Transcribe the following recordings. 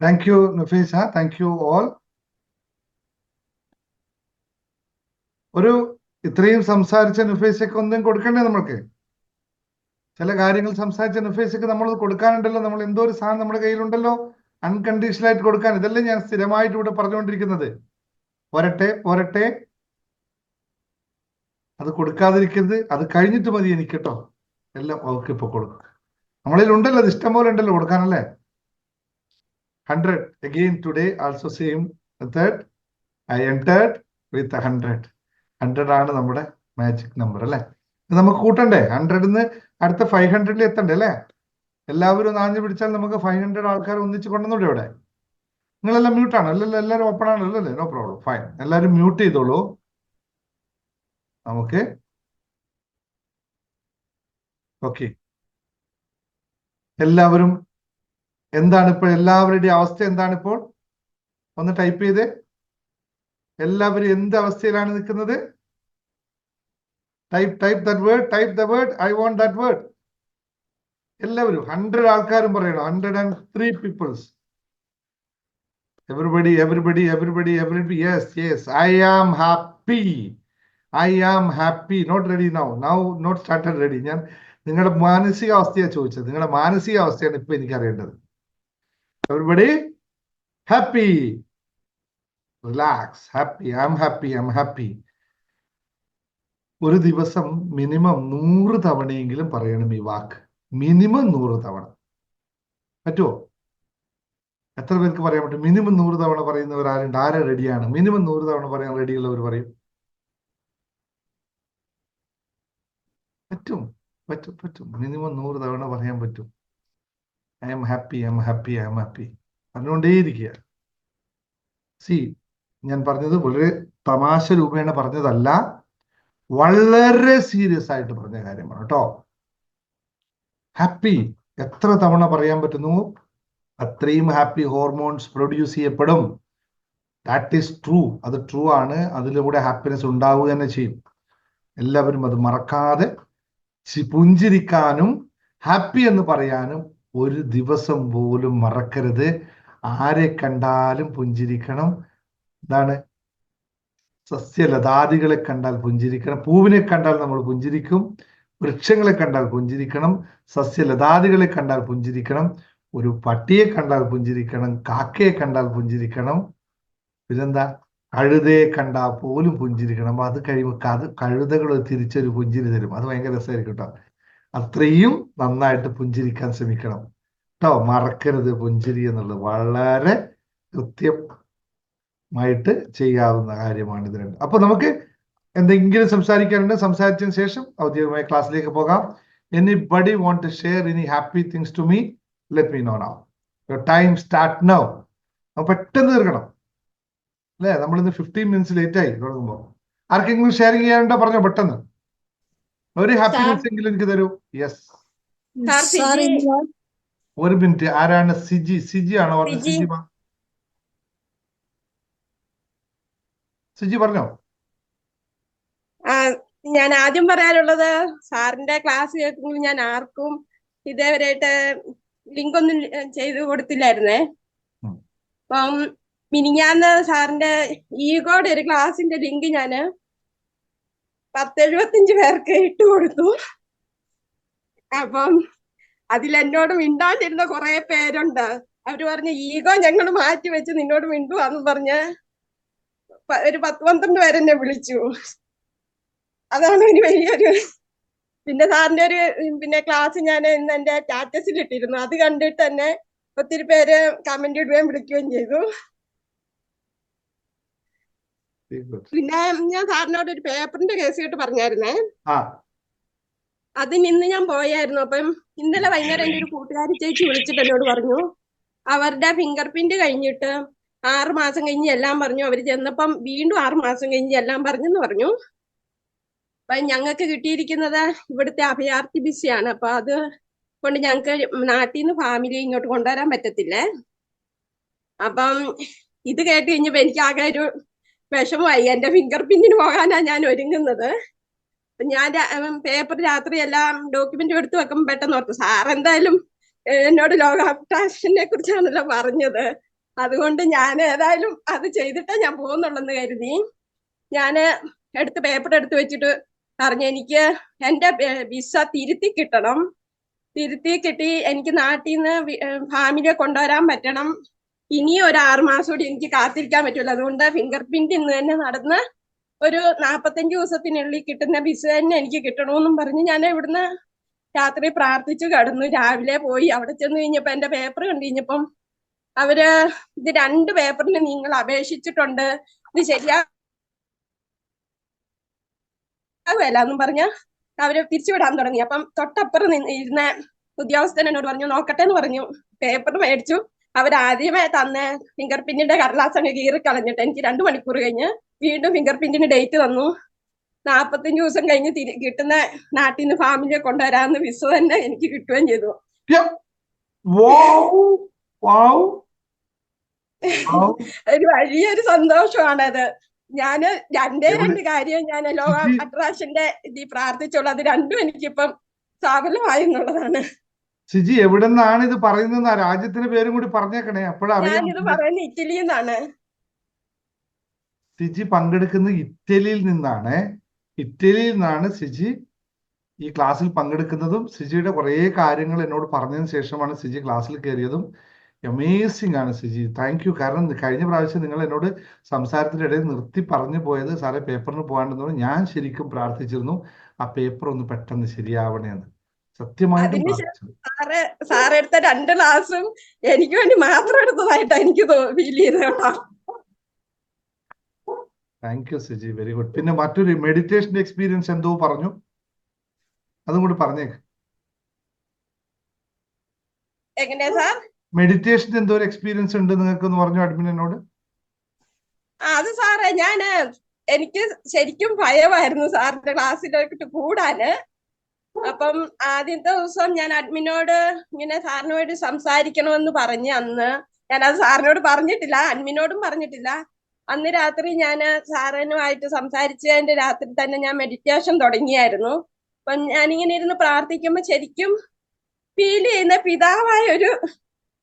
Thank you Nafeesa, thank you all. ഒരു ഇത്രയും സംസാരിച്ച നഫീസക്ക് ഒന്നും കൊടുക്കണ്ടേ? നമ്മൾക്ക് ചില കാര്യങ്ങൾ സംസാരിച്ച നഫീസക്ക് നമ്മൾ കൊടുക്കാനുണ്ടല്ലോ. നമ്മൾ എന്തോ ഒരു സാധനം നമ്മുടെ കയ്യിലുണ്ടല്ലോ അൺകണ്ടീഷണൽ ആയിട്ട് കൊടുക്കാൻ. ഇതല്ലേ ഞാൻ സ്ഥിരമായിട്ട് ഇവിടെ പറഞ്ഞുകൊണ്ടിരിക്കുന്നത്. പോരട്ടെ പോരട്ടെ, അത് കൊടുക്കാതിരിക്കരുത്. അത് കഴിഞ്ഞിട്ട് മതി എനിക്ക് കേട്ടോ. എല്ലാം അവർക്ക് ഇപ്പൊ കൊടുക്കും. നമ്മളിൽ ഉണ്ടല്ലോ, അത് ഇഷ്ടം പോലെ ഉണ്ടല്ലോ കൊടുക്കാനല്ലേ. 100 again today also same method. I entered with 100. 100 ആണ് നമ്മുടെ മാജിക് നമ്പർ അല്ലേ. നമുക്ക് കൂട്ടണ്ടേ? 100ന്ന് അടുത്ത 500 എത്തണ്ടേ അല്ലേ? എല്ലാവരും നാഞ്ഞു പിടിച്ചാൽ നമുക്ക് 500 ആൾക്കാർ ഒന്നിച്ച് കൊണ്ടുവന്നൂടെ ഇവിടെ? നിങ്ങളെല്ലാം മ്യൂട്ടാണ് അല്ലല്ലോ? എല്ലാവരും ഓപ്പൺ ആണല്ലോ അല്ലേ? No problem, fine. എല്ലാവരും മ്യൂട്ട് ചെയ്തോളൂ. നമുക്ക് ഓക്കെ. എല്ലാവരും എന്താണ് ഇപ്പോൾ എല്ലാവരുടെയും അവസ്ഥ എന്താണിപ്പോൾ? ഒന്ന് ടൈപ്പ് ചെയ്തേ. എല്ലാവരും എന്ത് അവസ്ഥയിലാണ് നിൽക്കുന്നത്? Type that word, type the word, I won't that word. എല്ലാവരും 100 ആൾക്കാരും പറയണം. 103 people's. Everybody. Yes. I am happy. Not ready now. Not started ready. ഞാൻ നിങ്ങളുടെ മാനസികാവസ്ഥയാണ് ചോദിച്ചത്. നിങ്ങളുടെ മാനസികാവസ്ഥയാണ് ഇപ്പൊ എനിക്ക് അറിയേണ്ടത്. Everybody happy. Relax. Happy. I'm happy. ഒരു ദിവസം മിനിമം 100 തവണയെങ്കിലും പറയണം ഈ വാക്ക്. മിനിമം 100 തവണ. പറ്റുമോ? എത്ര പേർക്ക് പറയാൻ പറ്റും? മിനിമം 100 തവണ പറയുന്നവർ ആരുണ്ട്? ആരെ റെഡിയാണ്? മിനിമം 100 തവണ പറയാൻ റെഡിയുള്ളവർ പറയും. പറ്റും. മിനിമം 100 തവണ പറയാൻ പറ്റും. I'm happy. പറഞ്ഞുകൊണ്ടേയിരിക്കുക. ഞാൻ പറഞ്ഞത് വളരെ തമാശ രൂപേണ പറഞ്ഞതല്ല, വളരെ സീരിയസ് ആയിട്ട് പറഞ്ഞ കാര്യമാണ് കേട്ടോ. ഹാപ്പി എത്ര തവണ പറയാൻ പറ്റുന്നു അത്രയും ഹാപ്പി ഹോർമോൺസ് പ്രൊഡ്യൂസ് ചെയ്യപ്പെടും. That is true. അത് ട്രൂ ആണ്. അതിലൂടെ ഹാപ്പിനെസ് ഉണ്ടാവുക തന്നെ ചെയ്യും. എല്ലാവരും അത് മറക്കാതെ പുഞ്ചിരിക്കാനും ഹാപ്പി എന്ന് പറയാനും ഒരു ദിവസം പോലും മറക്കരുത്. ആരെ കണ്ടാലും പുഞ്ചിരിക്കണം. എന്താണ്? സസ്യലതാദികളെ കണ്ടാൽ പുഞ്ചിരിക്കണം. പൂവിനെ കണ്ടാൽ നമ്മൾ പുഞ്ചിരിക്കും. വൃക്ഷങ്ങളെ കണ്ടാൽ പുഞ്ചിരിക്കണം. സസ്യലതാദികളെ കണ്ടാൽ പുഞ്ചിരിക്കണം. ഒരു പട്ടിയെ കണ്ടാൽ പുഞ്ചിരിക്കണം. കാക്കയെ കണ്ടാൽ പുഞ്ചിരിക്കണം. പിന്നെന്താ? കഴുതയെ കണ്ടാൽ പോലും പുഞ്ചിരിക്കണം. അപ്പൊ അത് കഴിയുമ്പോൾ കഴുതകൾ തിരിച്ചൊരു പുഞ്ചിരി തരും. അത് ഭയങ്കര രസമായിരിക്കും കേട്ടോ. അത്രയും നന്നായിട്ട് പുഞ്ചിരിക്കാൻ ശ്രമിക്കണം കേട്ടോ. മറക്കരുത് പുഞ്ചിരി എന്നുള്ളത്. വളരെ കൃത്യമായിട്ട് ചെയ്യാവുന്ന കാര്യമാണ് ഇത് രണ്ട്. അപ്പൊ നമുക്ക് എന്തെങ്കിലും സംസാരിക്കാനുണ്ട്? സംസാരിച്ചതിന് ശേഷം ഔദ്യോഗികമായ ക്ലാസ്സിലേക്ക് പോകാം. Anybody want to share any happy things to me? Let me know now. Your time start now. പെട്ടെന്ന് തീർക്കണം അല്ലേ? നമ്മളിന്ന് 15 മിനിറ്റ്സ് ലേറ്റ് ആയി തുടങ്ങുമ്പോൾ. ആർക്കെങ്കിലും ഷെയറിങ് ചെയ്യാനുണ്ടോ? പറഞ്ഞോ പെട്ടെന്ന്. ഒരു ഹാപ്പിനെസ് എങ്കിലും എനിക്ക് തരൂ. യെസ്, ഒരു മിനിറ്റ്. ആരാണ്? സിജി ആണോ പറഞ്ഞത്? സിജി പറഞ്ഞോ. ഞാൻ ആദ്യം പറയാനുള്ളത്, സാറിന്റെ ക്ലാസ് കേൾക്കുമ്പോൾ ഞാൻ ആർക്കും ഇതേവരെയായിട്ട് ലിങ്ക് ഒന്നും ചെയ്ത് കൊടുത്തില്ലായിരുന്നേ. അപ്പം മിനിഞ്ഞാന്ന് സാറിന്റെ ഈഗോയുടെ ഒരു ക്ലാസിന്റെ ലിങ്ക് ഞാന് 1075 പേർക്ക് ഇട്ട് കൊടുത്തു. അപ്പം അതിലെന്നോട് മിണ്ടാണ്ടിരുന്ന കുറെ പേരുണ്ട്. അവര് പറഞ്ഞ് ഈഗോ ഞങ്ങൾ മാറ്റി വെച്ച് നിന്നോട് മിണ്ടുവാന്ന് പറഞ്ഞ് ഒരു 10-12 പേരെന്നെ വിളിച്ചു. അതാണ് ഒരു വലിയൊരു. പിന്നെ സാറിന്റെ ഒരു ക്ലാസ് ഞാൻ ഇന്ന് എന്റെ സ്റ്റാറ്റസിൽ ഇട്ടിരുന്നു. അത് കണ്ടിട്ട് തന്നെ ഒത്തിരി പേര് കമന്റ് ഇടുകയും വിളിക്കുകയും ചെയ്തു. പിന്നെ ഞാൻ സാറിനോട് ഒരു പേപ്പറിന്റെ കേസ് കേട്ട് പറഞ്ഞായിരുന്നേ. അതിന് ഇന്ന് ഞാൻ പോയായിരുന്നു. അപ്പം ഇന്നലെ വൈകുന്നേരം എന്റെ ഒരു കൂട്ടുകാരി ചേച്ചി വിളിച്ചിട്ട് എന്നോട് പറഞ്ഞു അവരുടെ ഫിംഗർ പ്രിന്റ് കഴിഞ്ഞിട്ട് 6 മാസം കഴിഞ്ഞ് എല്ലാം പറഞ്ഞു. അവര് ചെന്നപ്പം വീണ്ടും 6 മാസം കഴിഞ്ഞ് എല്ലാം പറഞ്ഞെന്ന് പറഞ്ഞു. അപ്പൊ ഞങ്ങൾക്ക് കിട്ടിയിരിക്കുന്നത് ഇവിടുത്തെ അഭയാർത്ഥി ബിസിയാണ്. അപ്പൊ അത് കൊണ്ട് ഞങ്ങൾക്ക് നാട്ടിൽ നിന്ന് ഫാമിലി ഇങ്ങോട്ട് കൊണ്ടുവരാൻ പറ്റത്തില്ലേ. അപ്പം ഇത് കേട്ട് കഴിഞ്ഞപ്പോ എനിക്ക് ആകെ ഒരു വിഷമമായി. എന്റെ ഫിംഗർ പ്രിന്റിന് പോകാനാ ഞാൻ ഒരുങ്ങുന്നത്. ഞാൻ പേപ്പർ രാത്രി എല്ലാം ഡോക്യുമെന്റ് എടുത്ത് വെക്കുമ്പോൾ പെട്ടെന്ന് ഓർത്തു സാർ എന്തായാലും എന്നോട് ലോക അഭിലാഷിനെ കുറിച്ചാണല്ലോ പറഞ്ഞത്. അതുകൊണ്ട് ഞാൻ ഏതായാലും അത് ചെയ്തിട്ടേ ഞാൻ പോകുന്നുള്ളെന്ന് കരുതി ഞാന് പേപ്പർ എടുത്ത് വെച്ചിട്ട് പറഞ്ഞു എനിക്ക് എന്റെ വിസ തിരുത്തി കിട്ടണം. തിരുത്തി കിട്ടി എനിക്ക് നാട്ടിൽ നിന്ന് ഫാമിലിയെ കൊണ്ടുവരാൻ പറ്റണം. ഇനിയും ഒരു 6 മാസം കൂടി എനിക്ക് കാത്തിരിക്കാൻ പറ്റില്ല. അതുകൊണ്ട് ഫിംഗർ പ്രിന്റ് ഇന്ന് തന്നെ നടന്ന് ഒരു 45 ദിവസത്തിനുള്ളിൽ കിട്ടുന്ന വിസ തന്നെ എനിക്ക് കിട്ടണമെന്നും പറഞ്ഞ് ഞാൻ ഇവിടുന്ന് രാത്രി പ്രാർത്ഥിച്ചു കിടന്നു. രാവിലെ പോയി അവിടെ ചെന്ന് കഴിഞ്ഞപ്പോ എന്റെ പേപ്പർ കണ്ടു കഴിഞ്ഞപ്പം അവര് ഇത് 2 പേപ്പറിന് നിങ്ങൾ അപേക്ഷിച്ചിട്ടുണ്ട്, ഇത് ശരിയാകുമല്ല എന്നും പറഞ്ഞ് അവര് തിരിച്ചുവിടാൻ തുടങ്ങി. അപ്പം തൊട്ടപ്പുറം ഇരുന്ന ഉദ്യോഗസ്ഥൻ എന്നോട് പറഞ്ഞു നോക്കട്ടെ എന്ന് പറഞ്ഞു. പേപ്പർ മേടിച്ചു. അവരാദ്യമേ തന്ന ഫിംഗർ പ്രിന്റിന്റെ കടലാസ് അങ്ങ് കീറി കളഞ്ഞിട്ട് എനിക്ക് 2 മണിക്കൂർ കഴിഞ്ഞ് വീണ്ടും ഫിംഗർ പ്രിന്റിന് ഡേറ്റ് തന്നു. 45 ദിവസം കഴിഞ്ഞ് കിട്ടുന്ന നാട്ടിൽ നിന്ന് ഫാമിലിയെ കൊണ്ടുവരാന്ന് വിസ തന്നെ എനിക്ക് കിട്ടുകയും ചെയ്തു. ഒരു വലിയൊരു സന്തോഷമാണത്. ഞാന് 2 കാര്യം ഞാൻ ലോ ഓഫ് അട്രാക്ഷന്റെ ഇതിൽ പ്രാർത്ഥിച്ചുള്ളൂ. അത് 2ഉം എനിക്കിപ്പം സഫലമായി എന്നുള്ളതാണ്. സിജി എവിടെ നിന്നാണ് ഇത് പറയുന്നത്? രാജ്യത്തിന്റെ പേരും കൂടി പറഞ്ഞേക്കണേ, അപ്പോഴറിയാം. ഞാനിത് പറയുന്നത് ഇറ്റലിയിൽ നിന്നാണ്. സിജി പങ്കെടുക്കുന്നത് ഇറ്റലിയിൽ നിന്നാണ്. ഇറ്റലിയിൽ നിന്നാണ് സിജി ഈ ക്ലാസ്സിൽ പങ്കെടുക്കുന്നതും സിജിയുടെ കുറേ കാര്യങ്ങൾ എന്നോട് പറഞ്ഞതിന് ശേഷമാണ് സിജി ക്ലാസ്സിൽ കയറിയതും. അമേസിംഗ് ആണ് സിജി, താങ്ക് യു. കാരണം കഴിഞ്ഞ പ്രാവശ്യം നിങ്ങൾ എന്നോട് സംസാരത്തിന്റെ ഇടയിൽ നിർത്തി പറഞ്ഞു പോയത് സാറേ പേപ്പറിന് പോകാണ്ടെന്ന്. ഞാൻ ശരിക്കും പ്രാർത്ഥിച്ചിരുന്നു ആ പേപ്പർ ഒന്ന് പെട്ടെന്ന് ശരിയാവണേന്ന്, സത്യമായിട്ടും പ്രാർത്ഥിച്ചു. സാറെടുത്ത 2 ക്ലാസ്സും എനിക്ക് വേണ്ടി മാത്രം എടുത്തതായിട്ടാണ് എനിക്ക് ഫീൽ ചെയ്തത് കേട്ടോ. Thank you Siji, very good. പിന്നെ മറ്റൊരു മെഡിറ്റേഷൻ എക്സ്പീരിയൻസ് എന്തോ പറഞ്ഞു, അതും കൂടി പറഞ്ഞേക്ക്. എങ്ങനെയാ സാർ? മെഡിറ്റേഷൻ എന്തോ ഒരു എക്സ്പീരിയൻസ് ഉണ്ട് നിങ്ങൾക്കെന്ന് പറഞ്ഞു അഡ്മിൻ എന്നോട്. അത് സാറേ എനിക്ക് ശരിക്കും ഭയമായിരുന്നു സാറിന്റെ ക്ലാസ്സിലേക്ക് കൂടാന്. അപ്പം ആദ്യത്തെ ദിവസം ഞാൻ അഡ്മിനോട് ഇങ്ങനെ സാറിനോട് സംസാരിക്കണമെന്ന് പറഞ്ഞ് അന്ന് ഞാനത് സാറിനോട് പറഞ്ഞിട്ടില്ല, അഡ്മിനോടും പറഞ്ഞിട്ടില്ല. അന്ന് രാത്രി ഞാൻ സാറിനുമായിട്ട് സംസാരിച്ചതിന്റെ രാത്രി തന്നെ ഞാൻ മെഡിറ്റേഷൻ തുടങ്ങിയായിരുന്നു. അപ്പൊ ഞാനിങ്ങനെ ഇരുന്ന് പ്രാർത്ഥിക്കുമ്പോ ശരിക്കും ഫീൽ ചെയ്യുന്ന പിതാവായ ഒരു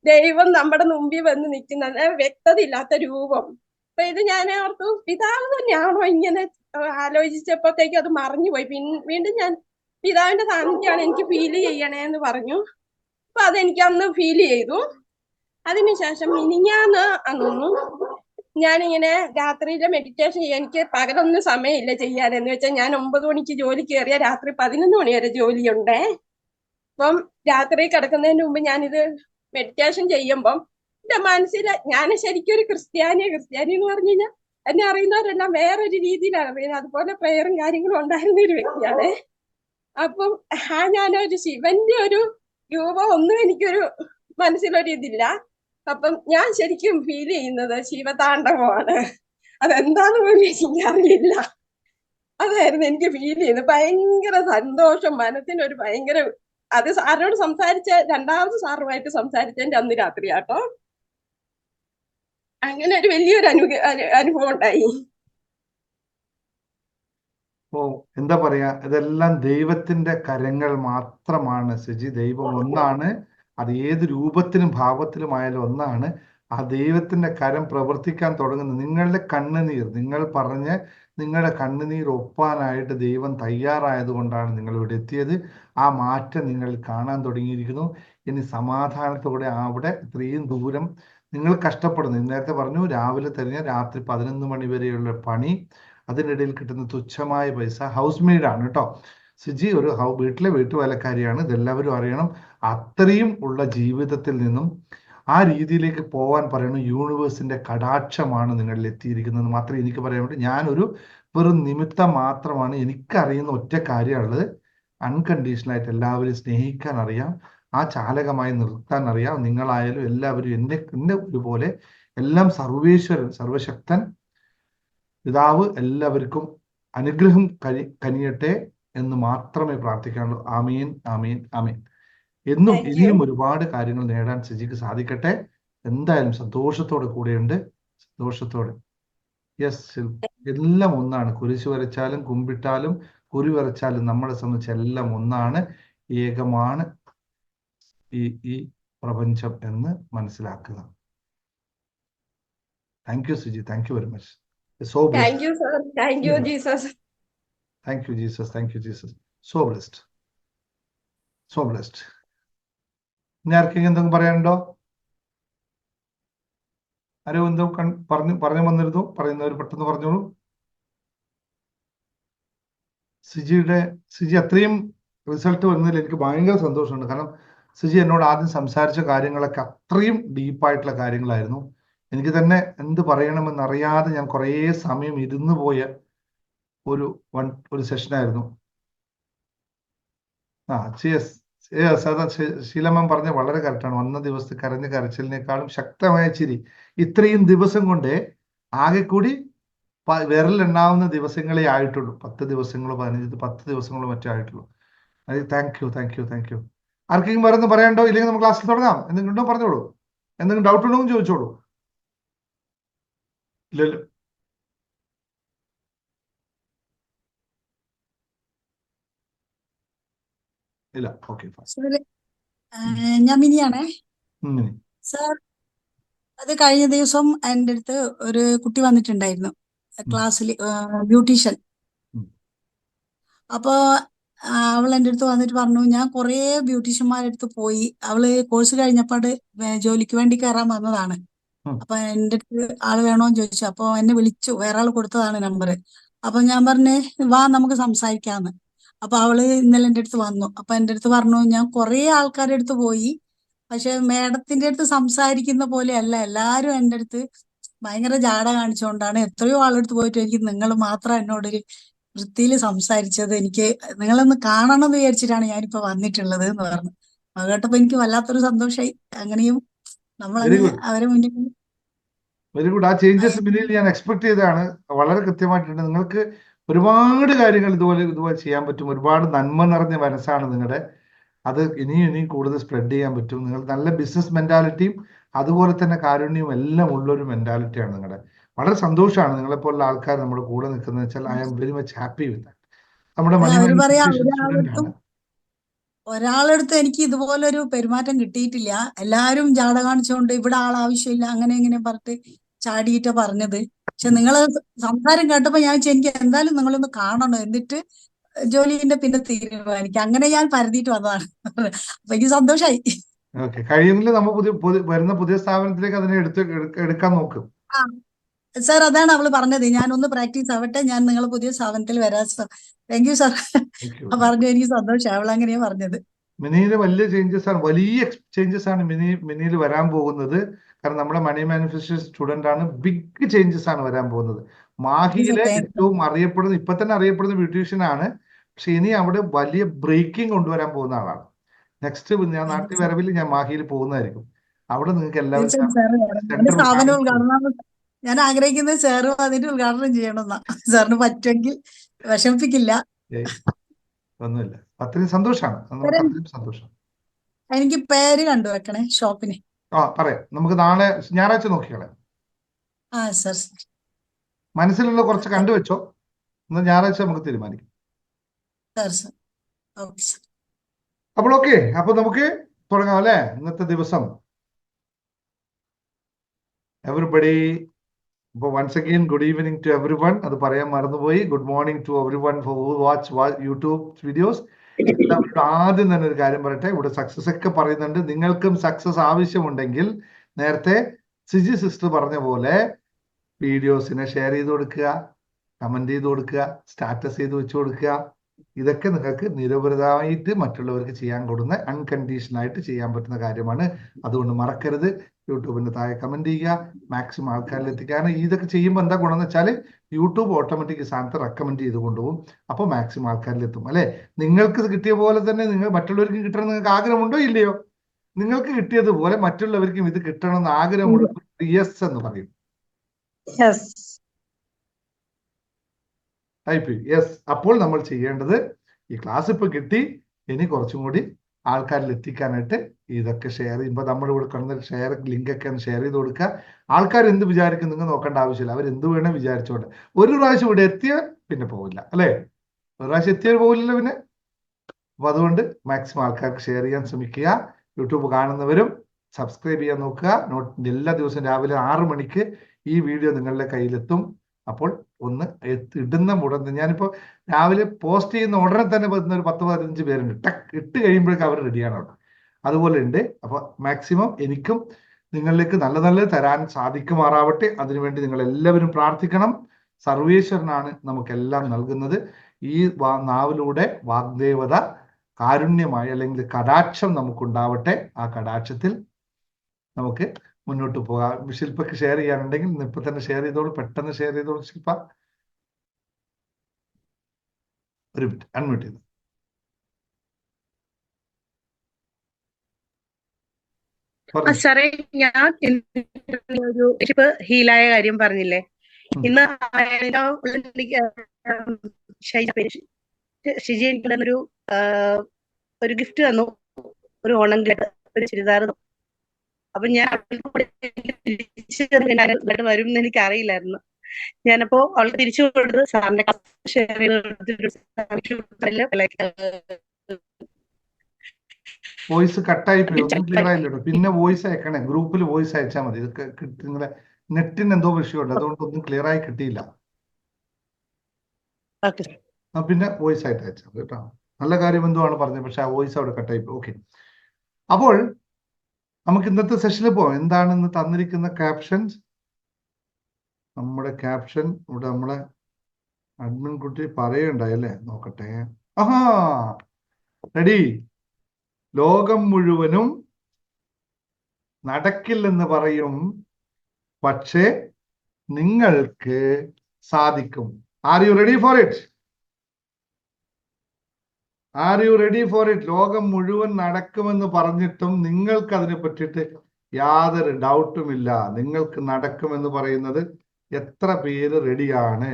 ദൈവം നമ്മുടെ മുമ്പിൽ വന്ന് നിൽക്കുന്നത്, വ്യക്തത ഇല്ലാത്ത രൂപം. അപ്പൊ ഇത് ഞാൻ ഓർത്തു പിതാവ് തന്നെയാണോ ഇങ്ങനെ ആലോചിച്ചപ്പോഴത്തേക്കും അത് മറഞ്ഞുപോയി. വീണ്ടും ഞാൻ പിതാവിന്റെ സാന്നിധ്യമാണ് എനിക്ക് ഫീൽ ചെയ്യണേന്ന് പറഞ്ഞു. അപ്പൊ അതെനിക്ക് അന്ന് ഫീൽ ചെയ്തു. അതിനുശേഷം മിനിഞ്ഞാന്ന് അന്നൊന്നും ഞാനിങ്ങനെ രാത്രിയിലെ മെഡിറ്റേഷൻ ചെയ്യാൻ, എനിക്ക് പകലൊന്നും സമയമില്ല ചെയ്യാനെന്ന് വെച്ചാൽ ഞാൻ 9 മണിക്ക് ജോലി കയറിയ രാത്രി 11 മണി വരെ ജോലിയുണ്ടേ. അപ്പം രാത്രി കിടക്കുന്നതിന് മുമ്പ് ഞാനിത് മെഡിറ്റേഷൻ ചെയ്യുമ്പം എന്റെ മനസ്സിൽ ഞാൻ ശരിക്കും ഒരു ക്രിസ്ത്യാനി എന്ന് പറഞ്ഞു കഴിഞ്ഞാൽ എന്നെ അറിയുന്നവരെല്ലാം വേറൊരു രീതിയിലാണ് അറിയുന്നത്. അതുപോലെ പ്രയറും കാര്യങ്ങളും ഉണ്ടായിരുന്ന ഒരു വ്യക്തിയാണ്. അപ്പം ഞാനൊരു ശിവന്റെ ഒരു രൂപം ഒന്നും എനിക്കൊരു മനസ്സിലൊരു ഇതില്ല. അപ്പം ഞാൻ ശരിക്കും ഫീൽ ചെയ്യുന്നത് ശിവതാണ്ഡവമാണ്. അതെന്താന്ന് പോലും എനിക്കറിയില്ല. അതായിരുന്നു എനിക്ക് ഫീൽ ചെയ്യുന്നത്. ഭയങ്കര സന്തോഷം, മനസ്സിനൊരു ഭയങ്കര. അത് സാറിനോട് സംസാരിച്ച 2ാമത് സാറുമായിട്ട് സംസാരിച്ചതിന്റെ അന്ന് രാത്രിയാട്ടോ. അങ്ങനെ ഒരു വലിയൊരു അനുഭവം ഉണ്ടായി. എന്താ പറയാ, ഇതെല്ലാം ദൈവത്തിന്റെ കരങ്ങൾ മാത്രമാണ് സിജി. ദൈവം ഒന്നാണ്, അത് ഏത് രൂപത്തിലും ഭാവത്തിലുമായാലും ഒന്നാണ്. ആ ദൈവത്തിന്റെ കരം പ്രവർത്തിക്കാൻ തുടങ്ങുന്നത് നിങ്ങളുടെ കണ്ണുനീർ, നിങ്ങൾ പറഞ്ഞ് നിങ്ങളുടെ കണ്ണുനീർ ഒപ്പാനായിട്ട് ദൈവം തയ്യാറായത് കൊണ്ടാണ് നിങ്ങൾ ഇവിടെ എത്തിയത്. ആ മാറ്റം നിങ്ങൾ കാണാൻ തുടങ്ങിയിരിക്കുന്നു. ഇനി സമാധാനത്തോടെ അവിടെ ഇത്രയും ദൂരം നിങ്ങൾ കഷ്ടപ്പെടുന്നു. നേരത്തെ പറഞ്ഞു രാവിലെ തന്നെ രാത്രി 11 മണി വരെയുള്ള പണി, അതിനിടയിൽ കിട്ടുന്ന തുച്ഛമായ പൈസ. ഹൗസ് മെയ്ഡാണ് കേട്ടോ സിജി, ഒരു വീട്ടിലെ വീട്ടുവേലക്കാരിയാണ്. ഇതെല്ലാവരും അറിയണം. അത്രയും ഉള്ള ജീവിതത്തിൽ നിന്നും ആ രീതിയിലേക്ക് പോവാൻ പറയുന്നു. യൂണിവേഴ്സിന്റെ കടാക്ഷമാണ് നിങ്ങളിൽ എത്തിയിരിക്കുന്നത് മാത്രമേ എനിക്ക് പറയാൻ വേണ്ടി. ഞാനൊരു വെറും നിമിത്തം മാത്രമാണ്. എനിക്കറിയുന്ന ഒറ്റ കാര്യമുള്ളത്, അൺകണ്ടീഷണലായിട്ട് എല്ലാവരും സ്നേഹിക്കാൻ അറിയാം, ആ ചാലകമായി നിർത്താൻ അറിയാം. നിങ്ങളായാലും എല്ലാവരും എന്നെ ഒരുപോലെ. എല്ലാം സർവേശ്വരൻ സർവശക്തൻ പിതാവ് എല്ലാവർക്കും അനുഗ്രഹം കനിയട്ടെ എന്ന് മാത്രമേ പ്രാർത്ഥിക്കാനുള്ളൂ. ആമീൻ, ആമീൻ, ആമീൻ. എന്നും ഇനിയും ഒരുപാട് കാര്യങ്ങൾ നേടാൻ സിജിക്ക് സാധിക്കട്ടെ. എന്തായാലും സന്തോഷത്തോടെ കൂടെയുണ്ട്, സന്തോഷത്തോടെ. യെസ്, എല്ലാം ഒന്നാണ്. കുരിശ് വരച്ചാലും കുമ്പിട്ടാലും കുരി വരച്ചാലും നമ്മളെ സംബന്ധിച്ച് എല്ലാം ഒന്നാണ്, ഏകമാണ് ഈ പ്രപഞ്ചം എന്ന് മനസ്സിലാക്കുക. Thank you, Suji. Thank you very much. So blessed. Thank you sir, thank you Jesus. Thank you, Jesus. Thank you, Jesus. So blessed. So blessed. ഇനി ആർക്കെങ്കിലും എന്തെങ്കിലും പറയാനുണ്ടോ? ആരോ എന്തോ പറഞ്ഞു വന്നിരുന്നു. പറയുന്നവർ പെട്ടെന്ന് പറഞ്ഞോളൂ. സിജി അത്രയും റിസൾട്ട് വന്നതിൽ എനിക്ക് ഭയങ്കര സന്തോഷമുണ്ട്. കാരണം സിജി എന്നോട് ആദ്യം സംസാരിച്ച കാര്യങ്ങളൊക്കെ അത്രയും ഡീപ്പായിട്ടുള്ള കാര്യങ്ങളായിരുന്നു. എനിക്ക് തന്നെ എന്ത് പറയണമെന്നറിയാതെ ഞാൻ കുറേ സമയം ഇരുന്നു പോയ ഒരു സെഷനായിരുന്നു. അതാ ശീലമ്മ പറഞ്ഞ വളരെ കറക്റ്റാണ്. വന്ന ദിവസത്തെ കരഞ്ഞ കരച്ചിലിനേക്കാളും ശക്തമായ ചിരി. ഇത്രയും ദിവസം കൊണ്ട് ആകെ കൂടി വിരലെണ്ണാവുന്ന ദിവസങ്ങളെ ആയിട്ടുള്ളൂ. 10 ദിവസങ്ങളോ 10 ദിവസങ്ങളോ മറ്റേ ആയിട്ടുള്ളൂ. അത് താങ്ക് യു. ആർക്കെങ്കിലും വേറെ ഒന്നും പറയാനുണ്ടോ? ഇല്ലെങ്കിൽ നമുക്ക് ക്ലാസ്സിൽ തുടങ്ങാം. എന്തെങ്കിലും ഉണ്ടോ പറഞ്ഞോളൂ. എന്തെങ്കിലും ഡൗട്ട് ഉണ്ടോ എന്ന് ചോദിച്ചോളൂ. ഇല്ലല്ലോ. ഇല്ല. ഓക്കെ. ഞാൻ മിനിയാണേ സാർ. അത് കഴിഞ്ഞ ദിവസം എൻ്റെ അടുത്ത് ഒരു കുട്ടി വന്നിട്ടുണ്ടായിരുന്നു ക്ലാസ്സിൽ, ബ്യൂട്ടീഷ്യൻ. അപ്പൊ അവൾ എൻ്റെ അടുത്ത് വന്നിട്ട് പറഞ്ഞു, ഞാൻ കുറേ ബ്യൂട്ടീഷ്യന്മാരുടെ അടുത്ത് പോയി. അവള് കോഴ്സ് കഴിഞ്ഞപ്പാട് ജോലിക്ക് വേണ്ടി കയറാൻ വന്നതാണ്. അപ്പൊ എൻ്റെ അടുത്ത് ആള് വേണോന്ന് ചോദിച്ചു. അപ്പൊ എന്നെ വിളിച്ചു, വേറെ ആൾ കൊടുത്തതാണ് നമ്പർ. അപ്പൊ ഞാൻ പറഞ്ഞേ വാ നമുക്ക് സംസാരിക്കാന്ന്. അപ്പൊ അവള് ഇന്നലെ എൻ്റെ അടുത്ത് വന്നു. അപ്പൊ എൻ്റെ അടുത്ത് പറഞ്ഞു, ഞാൻ കുറേ ആൾക്കാരുടെ അടുത്ത് പോയി, പക്ഷെ മേഡത്തിന്റെ അടുത്ത് സംസാരിക്കുന്ന പോലെ അല്ല. എല്ലാരും എൻ്റെ അടുത്ത് ഭയങ്കര ജാട കാണിച്ചുകൊണ്ടാണ്. എത്രയോ ആളെടുത്ത് പോയിട്ട് എനിക്ക് നിങ്ങൾ മാത്രം എന്നോടൊരു വൃത്തിയിൽ സംസാരിച്ചത്. എനിക്ക് നിങ്ങളൊന്ന് കാണണം എന്ന് വിചാരിച്ചിട്ടാണ് ഞാനിപ്പോ വന്നിട്ടുള്ളത് എന്ന് പറഞ്ഞു. അത് കേട്ടപ്പോ എനിക്ക് വല്ലാത്തൊരു സന്തോഷമായി. അങ്ങനെയും നമ്മളങ്ങനെ അവരെ മുന്നിൽ വെരി ഗുഡ്. ആ ചേഞ്ചസ് പിന്നിൽ ഞാൻ എക്സ്പെക്ട് ചെയ്തതാണ്. വളരെ കൃത്യമായിട്ടുണ്ട്. നിങ്ങൾക്ക് ഒരുപാട് കാര്യങ്ങൾ ഇതുപോലെ ചെയ്യാൻ പറ്റും. ഒരുപാട് നന്മ നിറഞ്ഞ മനസ്സാണ് നിങ്ങളുടെ. അത് ഇനിയും കൂടുതൽ സ്പ്രെഡ് ചെയ്യാൻ പറ്റും. നിങ്ങൾ നല്ല ബിസിനസ് മെന്റാലിറ്റിയും അതുപോലെ തന്നെ കാരുണ്യവും എല്ലാം ഉള്ളൊരു മെന്റാലിറ്റിയാണ് നിങ്ങളുടെ. വളരെ സന്തോഷമാണ് നിങ്ങളെപ്പോലുള്ള ആൾക്കാർ നമ്മുടെ കൂടെ നിൽക്കുന്നത് വെച്ചാൽ. I am very much happy with that. നമ്മുടെ ഒരാളെടുത്ത് എനിക്ക് ഇതുപോലൊരു പെരുമാറ്റം കിട്ടിയിട്ടില്ല. എല്ലാരും ജാട കാണിച്ചുകൊണ്ട് ഇവിടെ ആവശ്യമില്ല അങ്ങനെ ഇങ്ങനെ പറഞ്ഞിട്ട് ചാടിയിട്ടാ പറഞ്ഞത്. പക്ഷെ നിങ്ങള് സംസാരം കേട്ടപ്പോ ഞാൻ എനിക്ക് എന്തായാലും നിങ്ങളൊന്ന് കാണണം, എന്നിട്ട് ജോലിന്റെ പിന്നെ തീരുമാനിക്കാം. അങ്ങനെ ഞാൻ പരതിയിട്ട് വന്നതാണ്. അപ്പൊ എനിക്ക് സന്തോഷായി. കഴിയുന്നില്ല നമ്മൾ വരുന്ന പുതിയ സ്ഥാപനത്തിലേക്ക് അതിനെ എടുക്കാൻ നോക്കും. സാർ അതാണ് അവള് പറഞ്ഞത്, ഞാനൊന്ന് പ്രാക്ടീസ് ആവട്ടെ, ഞാൻ നിങ്ങൾ പുതിയ സ്ഥാപനത്തിൽ വരാം സാർ. Thank you sir. പറഞ്ഞു എനിക്ക് സന്തോഷം. അവൾ അങ്ങനെയാ പറഞ്ഞത്. മിനിയില് വലിയ ചേഞ്ചസ് ആണ് മിനിയിൽ വരാൻ പോകുന്നത്. കാരണം നമ്മുടെ മണി മാനിഫെസ്റ്റേഷൻ സ്റ്റുഡന്റ് ആണ്. ബിഗ് ചേഞ്ചസ് ആണ് വരാൻ പോകുന്നത്. മാഹിയിലെ ഏറ്റവും അറിയപ്പെടുന്ന, ഇപ്പൊ തന്നെ അറിയപ്പെടുന്ന ബ്യൂട്ടീഷ്യൻ ആണ്. പക്ഷെ ഇനി അവിടെ വലിയ ബ്രേക്കിംഗ് കൊണ്ടുവരാൻ പോകുന്ന ആളാണ്. നെക്സ്റ്റ് ഞാൻ നാട്ടിൽ വരവിൽ ഞാൻ മാഹിയിൽ പോകുന്നതായിരിക്കും. അവിടെ നിങ്ങൾക്ക് എല്ലാവരും ഞാൻ ആഗ്രഹിക്കുന്നത് സാറ് വന്നിട്ട് ഉദ്ഘാടനം ചെയ്യണമെന്നാ. സാറിന് പറ്റുമെങ്കിൽ വിഷമിപ്പിക്കില്ല. ഒന്നുമില്ല. അത്രയും സന്തോഷമാണ്. സന്തോഷം. എനിക്ക് പേര് കണ്ടുവെക്കണേ ഷോപ്പിന്. പറയാം. നമുക്ക് നാളെ ഞായറാഴ്ച നോക്കിക്കളെ. സർ മനസ്സിലുള്ള കുറച്ച് കണ്ടുവെച്ചോ. ഞായറാഴ്ച നമുക്ക് തീരുമാനിക്കാം. അപ്പോൾ ഓക്കെ. അപ്പൊ നമുക്ക് തുടങ്ങാം അല്ലെ ഇന്നത്തെ ദിവസം. എവറിബഡി, അപ്പോൾ once again good evening to everyone. അത് പറയാൻ മറന്നുപോയി. Good morning to everyone who watch YouTube videos. എല്ലാവരും ആദ്യം തന്നെ ഒരു കാര്യം പറയട്ടെ. ഇവിടെ സക്സസ് ഒക്കെ പറയുന്നുണ്ട്. നിങ്ങൾക്കും സക്സസ് ആവശ്യമുണ്ടെങ്കിൽ നേരത്തെ സിജി സിസ്റ്റർ പറഞ്ഞ പോലെ വീഡിയോസിനെ ഷെയർ ചെയ്ത് കൊടുക്കുക, കമന്റ് ചെയ്ത് കൊടുക്കുക, സ്റ്റാറ്റസ് ചെയ്ത് വെച്ചു കൊടുക്കുക. ഇതൊക്കെ നിങ്ങൾക്ക് നിരപരാധമായിട്ട് മറ്റുള്ളവർക്ക് ചെയ്യാൻ കൊടുക്കുന്ന അൺകണ്ടീഷണൽ ആയിട്ട് ചെയ്യാൻ പറ്റുന്ന കാര്യമാണ്. അതുകൊണ്ട് മറക്കരുത്. യൂട്യൂബിന്റെ താഴെ കമന്റ് ചെയ്യുക, മാക്സിമം ആൾക്കാരിൽ എത്തിക്കാൻ. ഇതൊക്കെ ചെയ്യുമ്പോൾ എന്താ ഗുണമെന്ന് വെച്ചാൽ യൂട്യൂബ് ഓട്ടോമാറ്റിക് സ്ഥാനത്ത് റെക്കമെൻഡ് ചെയ്ത് കൊണ്ടുപോകും. അപ്പോൾ മാക്സിമം ആൾക്കാരിൽ എത്തും അല്ലെ. നിങ്ങൾക്ക് കിട്ടിയ പോലെ തന്നെ നിങ്ങൾ മറ്റുള്ളവർക്ക് കിട്ടണം നിങ്ങൾക്ക് ആഗ്രഹമുണ്ടോ ഇല്ലയോ? നിങ്ങൾക്ക് കിട്ടിയതുപോലെ മറ്റുള്ളവർക്കും ഇത് കിട്ടണമെന്ന് ആഗ്രഹമുള്ള യെസ് എന്ന് പറയും. യെസ്. അപ്പോൾ നമ്മൾ ചെയ്യേണ്ടത്, ഈ ക്ലാസ് ഇപ്പൊ കിട്ടി, ഇനി കുറച്ചും കൂടി ആൾക്കാരിൽ എത്തിക്കാനായിട്ട് ഇതൊക്കെ ഷെയർ ചെയ്യുമ്പോൾ നമ്മൾ ഇവിടെ കാണുന്ന ഷെയർ ലിങ്ക് ഒക്കെ ഒന്ന് ഷെയർ ചെയ്ത് കൊടുക്കുക. ആൾക്കാർ എന്ത് വിചാരിക്കും നിങ്ങൾ നോക്കേണ്ട ആവശ്യമില്ല. അവർ എന്ത് വേണേ വിചാരിച്ചോട്ടെ. ഒരു പ്രാവശ്യം ഇവിടെ എത്തിയാൽ പിന്നെ പോവില്ല അല്ലെ. ഒരു പ്രാവശ്യം എത്തിയാൽ പോവില്ലല്ലോ പിന്നെ. അപ്പൊ അതുകൊണ്ട് മാക്സിമം ആൾക്കാർക്ക് ഷെയർ ചെയ്യാൻ ശ്രമിക്കുക. യൂട്യൂബ് കാണുന്നവരും സബ്സ്ക്രൈബ് ചെയ്യാൻ നോക്കുക. എല്ലാ ദിവസവും രാവിലെ 6 മണിക്ക് ഈ വീഡിയോ നിങ്ങളുടെ കയ്യിലെത്തും. അപ്പോൾ ഒന്ന് ഇടുന്ന ഉടനെ, ഞാനിപ്പോൾ രാവിലെ പോസ്റ്റ് ചെയ്യുന്ന ഉടനെ തന്നെ വരുന്ന ഒരു 10-15 പേരുണ്ട്. ടക്ക് ഇട്ട് കഴിയുമ്പോഴേക്കും അവർ റെഡിയാണ് അവിടെ. അതുപോലെ ഉണ്ട്. അപ്പോൾ മാക്സിമം എനിക്കും നിങ്ങളിലേക്ക് നല്ല നല്ല തരാൻ സാധിക്കുമാറാവട്ടെ. അതിനുവേണ്ടി നിങ്ങൾ എല്ലാവരും പ്രാർത്ഥിക്കണം. സർവേശ്വരനാണ് നമുക്കെല്ലാം നൽകുന്നത്. ഈ നാവിലൂടെ വാഗ്ദേവത കാരുണ്യമായി അല്ലെങ്കിൽ കടാക്ഷം നമുക്കുണ്ടാവട്ടെ. ആ കടാക്ഷത്തിൽ നമുക്ക് മുന്നോട്ട് പോകാം. ശില്പക്ക് ഷെയർ ചെയ്യാനുണ്ടെങ്കിൽ ഇപ്പൊ തന്നെ ഷെയർ ചെയ്തോളൂ, പെട്ടെന്ന് ഷെയർ ചെയ്തോളൂ ശില്പ. ഒരു മിനിറ്റ് അൺമ്യൂട്ട് ചെയ്തു. സാറേ, ഞാൻ ഒരു ഹീലായ കാര്യം പറഞ്ഞില്ലേ, ഇന്ന് ഷിജി എനിക്കൊരു ഒരു ഗിഫ്റ്റ് തന്നു, ഒരു ഓണങ്കിട്ട് ഒരു ചുരിദാർ. അപ്പൊ ഞാൻ വരും എന്ന് എനിക്ക് അറിയില്ലായിരുന്നു. ഞാനപ്പോ അവൾക്ക് തിരിച്ചു കൊടുത്ത് സാറിന്റെ ഷെയർ വോയിസ് കട്ടായി പോയി, ഒന്നും ക്ലിയർ ആയില്ലോ. പിന്നെ വോയിസ് അയക്കണേ, ഗ്രൂപ്പിൽ വോയിസ് അയച്ചാൽ മതി. ഇതൊക്കെ നിങ്ങളുടെ നെറ്റിന് എന്തോ വിഷയമുണ്ട്, അതുകൊണ്ട് ഒന്നും ക്ലിയർ ആയി കിട്ടിയില്ല. പിന്നെ വോയിസ് ആയിട്ട് അയച്ചാൽ മതി കേട്ടോ. നല്ല കാര്യം എന്തുവാണ് പറഞ്ഞത്, പക്ഷെ ആ വോയിസ് അവിടെ കട്ടായി പോയി. ഓക്കെ, അപ്പോൾ നമുക്ക് ഇന്നത്തെ സെഷനിൽ പോവാം. എന്താണ് ഇന്ന് തന്നിരിക്കുന്ന ക്യാപ്ഷൻസ്? നമ്മുടെ ക്യാപ്ഷൻ ഇവിടെ നമ്മളെ അഡ്മിൻ കുട്ടി പറയുണ്ടായല്ലേ, നോക്കട്ടെ. ആഹാ, റെഡി. ലോകം മുഴുവനും നടക്കില്ലെന്ന് പറയും, പക്ഷേ നിങ്ങൾക്ക് സാധിക്കും. Are you ready for it? Are you ready for it? ലോകം മുഴുവൻ നടക്കുമെന്ന് പറഞ്ഞിട്ടും നിങ്ങൾക്ക് അതിനെ പറ്റിയിട്ട് യാതൊരു ഡൗട്ടുമില്ല. നിങ്ങൾക്ക് നടക്കുമെന്ന് പറയുന്നത് എത്ര പേര് റെഡിയാണ്?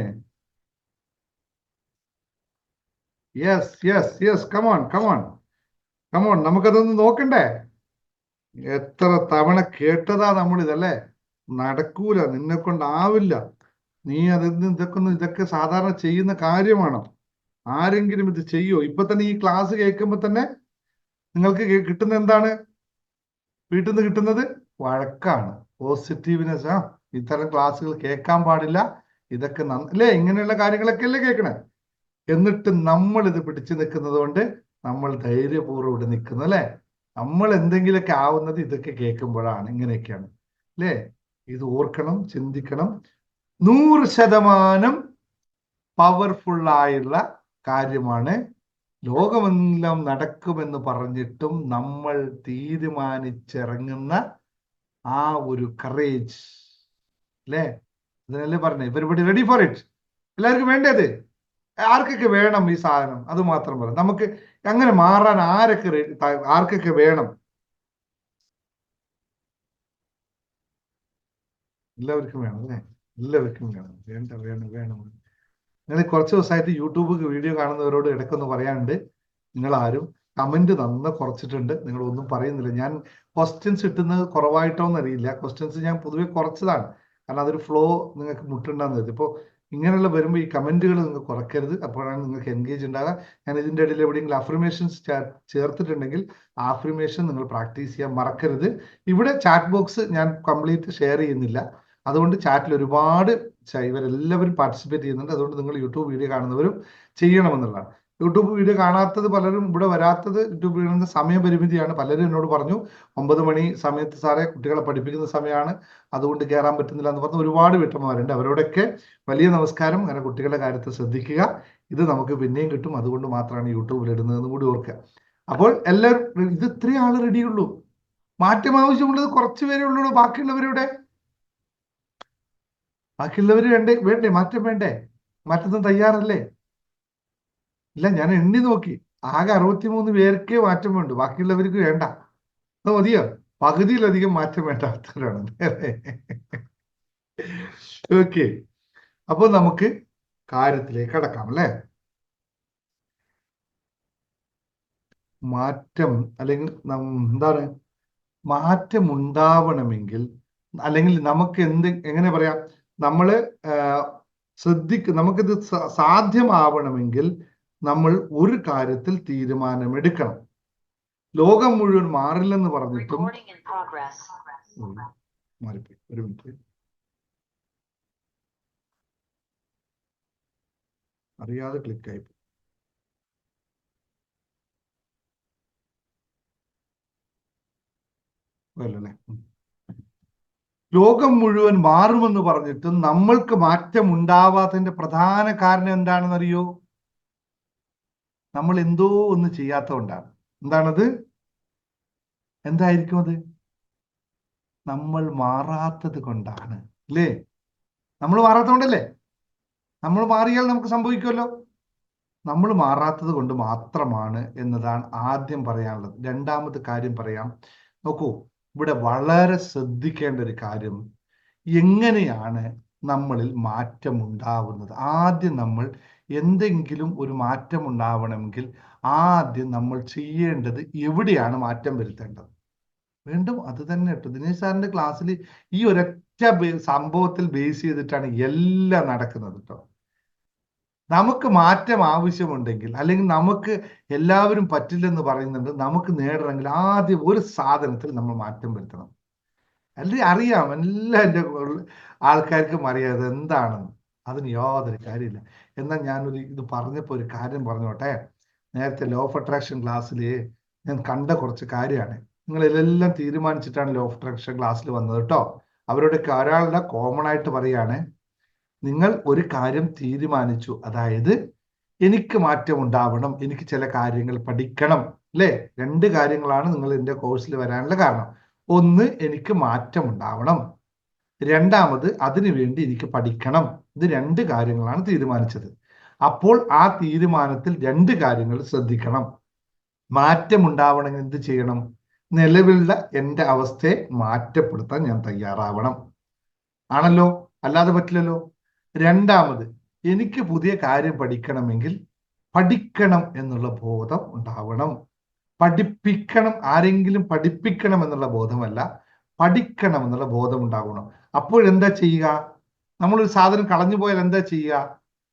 Yes yes yes, come on come on come on. നമുക്കതൊന്ന് നോക്കണ്ടേ? എത്ര തവണ കേട്ടതാ നമ്മളിതല്ലേ? നടക്കൂല, നിന്നെ കൊണ്ടാവില്ല, നീ ഇതൊക്കെ സാധാരണ ചെയ്യുന്ന കാര്യമാണോ? ആരെങ്കിലും ഇത് ചെയ്യോ? ഇപ്പൊ തന്നെ ഈ ക്ലാസ് കേൾക്കുമ്പോ തന്നെ നിങ്ങൾക്ക് കിട്ടുന്ന എന്താണ്? വീട്ടിൽ നിന്ന് കിട്ടുന്നത് വഴക്കാണ്, പോസിറ്റീവ്നെസ്. ഇത്തരം ക്ലാസ്സുകൾ കേൾക്കാൻ പാടില്ല, ഇതൊക്കെ അല്ലേ, ഇങ്ങനെയുള്ള കാര്യങ്ങളൊക്കെ അല്ലേ കേൾക്കണേ. എന്നിട്ട് നമ്മൾ ഇത് പിടിച്ചു നിൽക്കുന്നത് കൊണ്ട് നമ്മൾ ധൈര്യപൂർവ്വം ഇവിടെ നിൽക്കുന്നു അല്ലേ. നമ്മൾ എന്തെങ്കിലുമൊക്കെ ആവുന്നത് ഇതൊക്കെ കേൾക്കുമ്പോഴാണ്. ഇങ്ങനെയൊക്കെയാണ് അല്ലേ. ഇത് ഓർക്കണം, ചിന്തിക്കണം. 100% പവർഫുള്ളായുള്ള കാര്യമാണ്. ലോകമെല്ലാം നടക്കുമെന്ന് പറഞ്ഞിട്ടും നമ്മൾ തീരുമാനിച്ചിറങ്ങുന്ന ആ ഒരു കറേജ് അല്ലേ. ഇതിനല്ലേ പറഞ്ഞേ, ഇവരിവിടെ റെഡി ഫോർ ഇറ്റ്. എല്ലാവർക്കും വേണ്ടത്? ആർക്കൊക്കെ വേണം ഈ സാധനം? അത് മാത്രം പറയാം. നമുക്ക് അങ്ങനെ മാറാൻ ആർക്കൊക്കെ വേണം? എല്ലാവർക്കും വേണം അല്ലേ? എല്ലാവർക്കും വേണം. വേണ്ട വേണം വേണം. നിങ്ങൾ കുറച്ച് ദിവസമായിട്ട് യൂട്യൂബ് വീഡിയോ കാണുന്നവരോട് ഇടയ്ക്കൊന്ന് പറയാനുണ്ട്, നിങ്ങൾ ആരും കമന്റ് കുറച്ചിട്ടുണ്ട്, നിങ്ങളൊന്നും പറയുന്നില്ല. ഞാൻ ക്വസ്റ്റ്യൻസ് ഇട്ടുന്നത് കുറവായിട്ടോന്ന് അറിയില്ല. ക്വസ്റ്റ്യൻസ് ഞാൻ പൊതുവെ കുറച്ചതാണ്, കാരണം അതൊരു ഫ്ലോ നിങ്ങൾക്ക് മുട്ടുണ്ടാകുന്നത്. ഇപ്പോൾ ഇങ്ങനെയുള്ള വരുമ്പോൾ ഈ കമന്റുകൾ നിങ്ങൾ കുറയ്ക്കരുത്, അപ്പോഴാണ് നിങ്ങൾക്ക് എൻഗേജ് ഉണ്ടാകുക. ഞാൻ ഇതിൻ്റെ ഇടയിൽ എവിടെയെങ്കിലും അഫർമേഷൻസ് ചേർത്തിട്ടുണ്ടെങ്കിൽ അഫർമേഷൻ നിങ്ങൾ പ്രാക്ടീസ് ചെയ്യാൻ മറക്കരുത്. ഇവിടെ ചാറ്റ് ബോക്സ് ഞാൻ കംപ്ലീറ്റ് ഷെയർ ചെയ്യുന്നില്ല, അതുകൊണ്ട് ചാറ്റിൽ ഒരുപാട് ഇവരെല്ലാവരും പാർട്ടിസിപ്പേറ്റ് ചെയ്യുന്നുണ്ട്. അതുകൊണ്ട് നിങ്ങൾ യൂട്യൂബ് വീഡിയോ കാണുന്നവരും ചെയ്യണമെന്നുള്ളതാണ്. യൂട്യൂബ് വീഡിയോ കാണാത്തത് പലരും ഇവിടെ വരാത്തത് യൂട്യൂബ് വീഡിയോ സമയപരിമിതിയാണ്. പലരും എന്നോട് പറഞ്ഞു 9 മണി സമയത്ത് സാറേ കുട്ടികളെ പഠിപ്പിക്കുന്ന സമയമാണ്, അതുകൊണ്ട് കയറാൻ പറ്റുന്നില്ല എന്ന് പറഞ്ഞ ഒരുപാട് വീട്ടമ്മമാരുണ്ട്. അവരോടൊക്കെ വലിയ നമസ്കാരം. അങ്ങനെ കുട്ടികളുടെ കാര്യത്തിൽ ശ്രദ്ധിക്കുക. ഇത് നമുക്ക് പിന്നെയും കിട്ടും, അതുകൊണ്ട് മാത്രമാണ് യൂട്യൂബിൽ ഇടുന്നതെന്ന് കൂടി ഓർക്കുക. അപ്പോൾ എല്ലാവരും ഇത് ഇത്രയും ആൾ റെഡിയുള്ളൂ. മാറ്റം ആവശ്യമുള്ളത് കുറച്ച് പേരേ ഉള്ളൂ. ബാക്കിയുള്ളവരുടെ വേണ്ടേ? മാറ്റം വേണ്ടേ? മാറ്റത്തിന് തയ്യാറല്ലേ? ഇല്ല, ഞാൻ എണ്ണി നോക്കി, ആകെ 63 പേർക്കേ മാറ്റം വേണ്ടു, ബാക്കിയുള്ളവർക്ക് വേണ്ട. അത് മതിയോ? പകുതിയിലധികം മാറ്റം വേണ്ടാത്തവരാണ്. ഓക്കെ, അപ്പോൾ നമുക്ക് കാര്യത്തിലേക്ക് കടക്കാം അല്ലേ. മാറ്റം അല്ലെങ്കിൽ എന്താണ് മാറ്റം ഉണ്ടാവണമെങ്കിൽ, അല്ലെങ്കിൽ നമുക്ക് എങ്ങനെ പറയാം, നമ്മള് നമുക്കിത് സാധ്യമാവണമെങ്കിൽ നമ്മൾ ഒരു കാര്യത്തിൽ തീരുമാനമെടുക്കണം. ലോകം മുഴുവൻ മാറില്ലെന്ന് പറഞ്ഞിട്ടും മാറിപ്പോയി. ഒരു മിനിറ്റ്. അറിയാതെ ക്ലിക്കായി അല്ലേ. ലോകം മുഴുവൻ മാറുമെന്ന് പറഞ്ഞിട്ടും നമ്മൾക്ക് മാറ്റം ഉണ്ടാവാത്തതിന്റെ പ്രധാന കാരണം എന്താണെന്നറിയോ? നമ്മൾ എന്തോ ഒന്ന് ചെയ്യാത്തതുകൊണ്ടാണ്. എന്താണത്? എന്തായിരിക്കും അത്? നമ്മൾ മാറാത്തത് കൊണ്ടാണ്, അല്ലേ? നമ്മൾ മാറാത്തതുകൊണ്ടല്ലേ? നമ്മൾ മാറിയാൽ നമുക്ക് സംഭവിക്കുമല്ലോ. നമ്മൾ മാറാത്തത് കൊണ്ട് മാത്രമാണ് എന്നതാണ് ആദ്യം പറയാനുള്ളത്. രണ്ടാമത്തെ കാര്യം പറയാം. നോക്കൂ, ഇവിടെ വളരെ ശ്രദ്ധിക്കേണ്ട ഒരു കാര്യം, എങ്ങനെയാണ് നമ്മളിൽ മാറ്റം ഉണ്ടാവുന്നത്? ആദ്യം നമ്മൾ എന്തെങ്കിലും ഒരു മാറ്റം ഉണ്ടാവണമെങ്കിൽ ആദ്യം നമ്മൾ ചെയ്യേണ്ടത് എവിടെയാണ് മാറ്റം വരുത്തേണ്ടത്? വീണ്ടും അത് തന്നെ കേട്ടോ, ദിനേശ് സാറിന്റെ ക്ലാസ്സിൽ ഈ ഒരൊറ്റ സംഭവത്തിൽ ബേസ് ചെയ്തിട്ടാണ് എല്ലാം നടക്കുന്നത് കേട്ടോ. നമുക്ക് മാറ്റം ആവശ്യമുണ്ടെങ്കിൽ, അല്ലെങ്കിൽ നമുക്ക് എല്ലാവരും പറ്റില്ലെന്ന് പറയുന്നുണ്ട്, നമുക്ക് നേടണമെങ്കിൽ ആദ്യം ഒരു സാധനത്തിൽ നമ്മൾ മാറ്റം വരുത്തണം. അല്ലെങ്കിൽ അറിയാം, എല്ലാ എൻ്റെ ആൾക്കാർക്കും അറിയാം ഇത് എന്താണെന്ന്. അതിന് യാതൊരു കാര്യമില്ല. എന്നാൽ ഞാനൊരു ഇത് പറഞ്ഞപ്പോൾ ഒരു കാര്യം പറഞ്ഞോട്ടെ. നേരത്തെ ലോ ഓഫ് അട്രാക്ഷൻ ക്ലാസ്സിൽ ഞാൻ കണ്ട കുറച്ച് കാര്യമാണ്. നിങ്ങളെല്ലാം തീരുമാനിച്ചിട്ടാണ് ലോ ഓഫ് അട്രാക്ഷൻ ക്ലാസ്സിൽ വന്നത് കേട്ടോ. അവരോടൊക്കെ ഒരാളുടെ കോമൺ ആയിട്ട് പറയാണ്, നിങ്ങൾ ഒരു കാര്യം തീരുമാനിച്ചു, അതായത് എനിക്ക് മാറ്റം ഉണ്ടാവണം, എനിക്ക് ചില കാര്യങ്ങൾ പഠിക്കണം, അല്ലേ? രണ്ട് കാര്യങ്ങളാണ് നിങ്ങൾ എൻ്റെ കോഴ്സിൽ വരാനുള്ള കാരണം. ഒന്ന്, എനിക്ക് മാറ്റം ഉണ്ടാവണം. രണ്ടാമത്, അതിനുവേണ്ടി എനിക്ക് പഠിക്കണം. ഇത് രണ്ട് കാര്യങ്ങളാണ് തീരുമാനിച്ചത്. അപ്പോൾ ആ തീരുമാനത്തിൽ രണ്ട് കാര്യങ്ങൾ ശ്രദ്ധിക്കണം. മാറ്റം ഉണ്ടാവണമെങ്കിൽ എന്ത് ചെയ്യണം? നിലവിലുള്ള എൻ്റെ അവസ്ഥയെ മാറ്റപ്പെടുത്താൻ ഞാൻ തയ്യാറാവണം, ആണല്ലോ? അല്ലാതെ പറ്റില്ലല്ലോ. രണ്ടാമത്, എനിക്ക് പുതിയ കാര്യം പഠിക്കണമെങ്കിൽ പഠിക്കണം എന്നുള്ള ബോധം ഉണ്ടാവണം. പഠിപ്പിക്കണം, ആരെങ്കിലും പഠിപ്പിക്കണം എന്നുള്ള ബോധമല്ല, പഠിക്കണം എന്നുള്ള ബോധം ഉണ്ടാവണം. അപ്പോഴെന്താ ചെയ്യുക? നമ്മളൊരു സാധനം കളഞ്ഞു പോയാൽ എന്താ ചെയ്യുക?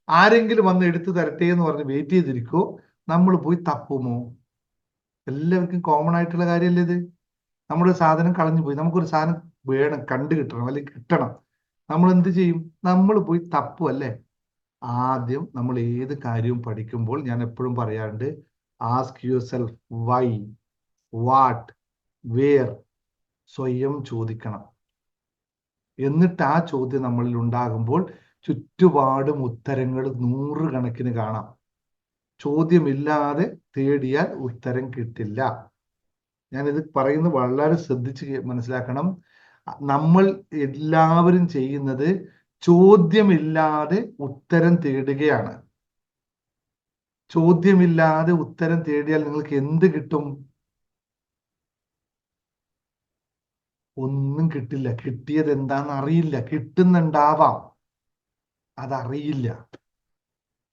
ആരെങ്കിലും വന്ന് എടുത്തു തരട്ടെ എന്ന് പറഞ്ഞ് വെയിറ്റ് ചെയ്തിരിക്കോ? നമ്മൾ പോയി തപ്പുമോ? എല്ലാവർക്കും കോമൺ ആയിട്ടുള്ള കാര്യമല്ലേ ഇത്? നമ്മുടെ സാധനം കളഞ്ഞു പോയി, നമുക്കൊരു സാധനം വേണം, കണ്ടു കിട്ടണം, അല്ലെങ്കിൽ കിട്ടണം. നമ്മൾ എന്ത് ചെയ്യും? നമ്മൾ പോയി തപ്പും, അല്ലേ? ആദ്യം നമ്മൾ ഏത് കാര്യവും പഠിക്കുമ്പോൾ ഞാൻ എപ്പോഴും പറയാറുണ്ട്, ask yourself why, what, where. സ്വയം ചോദിക്കണം. എന്നിട്ട് ആ ചോദ്യം നമ്മളിൽ ഉണ്ടാകുമ്പോൾ ചുറ്റുപാടും ഉത്തരങ്ങൾ 100 കണക്കിന് കാണാം. ചോദ്യമില്ലാതെ തേടിയാൽ ഉത്തരം കിട്ടില്ല. ഞാനിത് പറയുന്നത് വളരെ ശ്രദ്ധിച്ച് മനസ്സിലാക്കണം. നമ്മൾ എല്ലാവരും ചെയ്യുന്നത് ചോദ്യമില്ലാതെ ഉത്തരം തേടുകയാണ്. ചോദ്യമില്ലാതെ ഉത്തരം തേടിയാൽ നിങ്ങൾക്ക് എന്ത് കിട്ടും? ഒന്നും കിട്ടില്ല. കിട്ടിയത് എന്താണെന്ന് അറിയില്ല. കിട്ടുന്നുണ്ടാവാം, അതറിയില്ല.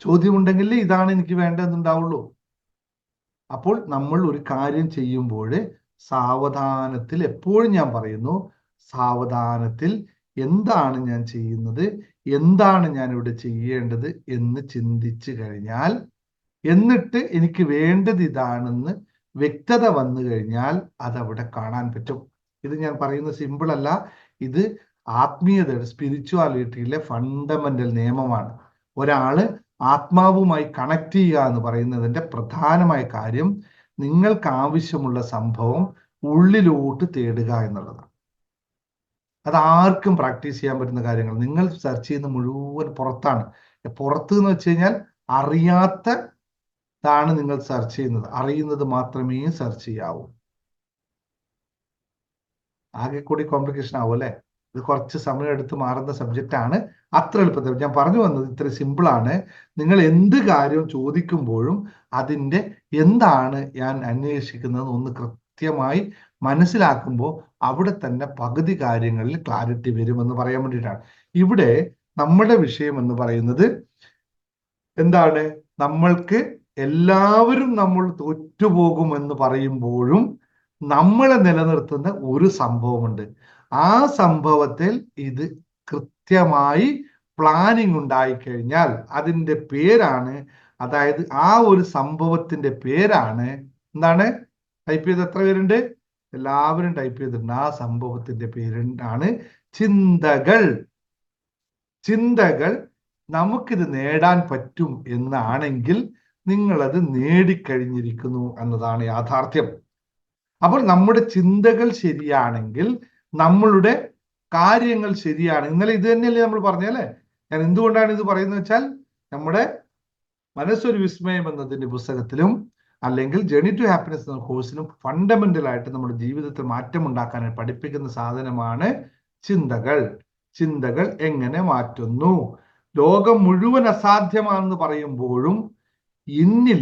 ചോദ്യമുണ്ടെങ്കിൽ ഇതാണ് എനിക്ക് വേണ്ടതെന്നുണ്ടാവുള്ളൂ. അപ്പോൾ നമ്മൾ ഒരു കാര്യം ചെയ്യുമ്പോൾ സാവധാനത്തിൽ, എപ്പോഴും ഞാൻ പറയുന്നു, സാവധാനത്തിൽ എന്താണ് ഞാൻ ചെയ്യുന്നത്, എന്താണ് ഞാൻ ഇവിടെ ചെയ്യേണ്ടത് എന്ന് ചിന്തിച്ചു കഴിഞ്ഞാൽ, എന്നിട്ട് എനിക്ക് വേണ്ടത് ഇതാണെന്ന് വ്യക്തത വന്നു കഴിഞ്ഞാൽ അതവിടെ കാണാൻ പറ്റും. ഇത് ഞാൻ പറയുന്നത് സിമ്പിൾ അല്ല, ഇത് ആത്മീയതയുടെ, സ്പിരിച്വാലിറ്റിയിലെ ഫണ്ടമെന്റൽ നിയമമാണ്. ഒരാള് ആത്മാവുമായി കണക്ട് ചെയ്യുക എന്ന് പറയുന്നതിന്റെ പ്രധാനമായ കാര്യം നിങ്ങൾക്ക് ആവശ്യമുള്ള സംഭവം ഉള്ളിലോട്ട് തേടുക എന്നുള്ളതാണ്. അത് ആർക്കും പ്രാക്ടീസ് ചെയ്യാൻ പറ്റുന്ന കാര്യങ്ങൾ. നിങ്ങൾ സെർച്ച് ചെയ്യുന്ന മുഴുവൻ പുറത്താണ്. പുറത്ത് എന്ന് വെച്ച് കഴിഞ്ഞാൽ അറിയാത്തതാണ് നിങ്ങൾ സെർച്ച് ചെയ്യുന്നത്. അറിയുന്നത് മാത്രമേ സെർച്ച് ചെയ്യാവൂ. ആകെ കൂടി കോംപ്ലിക്കേഷൻ ആവും, അല്ലേ? ഇത് കുറച്ച് സമയം എടുത്ത് മാറുന്ന സബ്ജക്റ്റ് ആണ്. അത്ര എളുപ്പത്തിൽ ഞാൻ പറഞ്ഞു വന്നത് ഇത്ര സിമ്പിളാണ്. നിങ്ങൾ എന്ത് കാര്യവും ചോദിക്കുമ്പോഴും അതിൻ്റെ എന്താണ് ഞാൻ അന്വേഷിക്കുന്നത് ഒന്ന് കൃത്യമായി മനസ്സിലാക്കുമ്പോൾ അവിടെ തന്നെ പകുതി കാര്യങ്ങളിൽ ക്ലാരിറ്റി വരുമെന്ന് പറയാൻ വേണ്ടിയിട്ടാണ്. ഇവിടെ നമ്മുടെ വിഷയം എന്ന് പറയുന്നത് എന്താണ്? നമ്മൾക്ക് എല്ലാവരും നമ്മൾ തോറ്റുപോകുമെന്ന് പറയുമ്പോഴും നമ്മളെ നിലനിർത്തുന്ന ഒരു സംഭവമുണ്ട്. ആ സംഭവത്തിൽ ഇത് കൃത്യമായി പ്ലാനിങ് ഉണ്ടായിക്കഴിഞ്ഞാൽ അതിൻ്റെ പേരാണ്, അതായത് ആ ഒരു സംഭവത്തിന്റെ പേരാണ് എന്താണ്? ടൈപ്പ് ചെയ്ത് എത്ര പേരുണ്ട്? എല്ലാവരും ടൈപ്പ് ചെയ്തിട്ടുണ്ട്. ആ സംഭവത്തിന്റെ പേരാണ് ചിന്തകൾ. ചിന്തകൾ നമുക്കിത് നേടാൻ പറ്റും എന്നാണെങ്കിൽ നിങ്ങളത് നേടിക്കഴിഞ്ഞിരിക്കുന്നു എന്നതാണ് യാഥാർത്ഥ്യം. അപ്പോൾ നമ്മുടെ ചിന്തകൾ ശരിയാണെങ്കിൽ, നമ്മളുടെ കാര്യങ്ങൾ ശരിയാണ്. ഇന്നലെ ഇത് തന്നെയല്ലേ നമ്മൾ പറഞ്ഞല്ലേ? ഞാൻ എന്തുകൊണ്ടാണ് ഇത് പറയുന്നത് വെച്ചാൽ, നമ്മുടെ മനസ്സൊരു വിസ്മയം എന്നതിന്റെ പുസ്തകത്തിലും അല്ലെങ്കിൽ ജേണി ടു ഹാപ്പിനെസ് എന്ന കോഴ്സിനും ഫണ്ടമെന്റൽ ആയിട്ട് നമ്മുടെ ജീവിതത്തിൽ മാറ്റമുണ്ടാക്കാൻ പഠിപ്പിക്കുന്ന സാധനമാണ് ചിന്തകൾ. ചിന്തകൾ എങ്ങനെ മാറ്റുന്നു. ലോകം മുഴുവൻ അസാധ്യമാണെന്ന് പറയുമ്പോഴും എന്നിൽ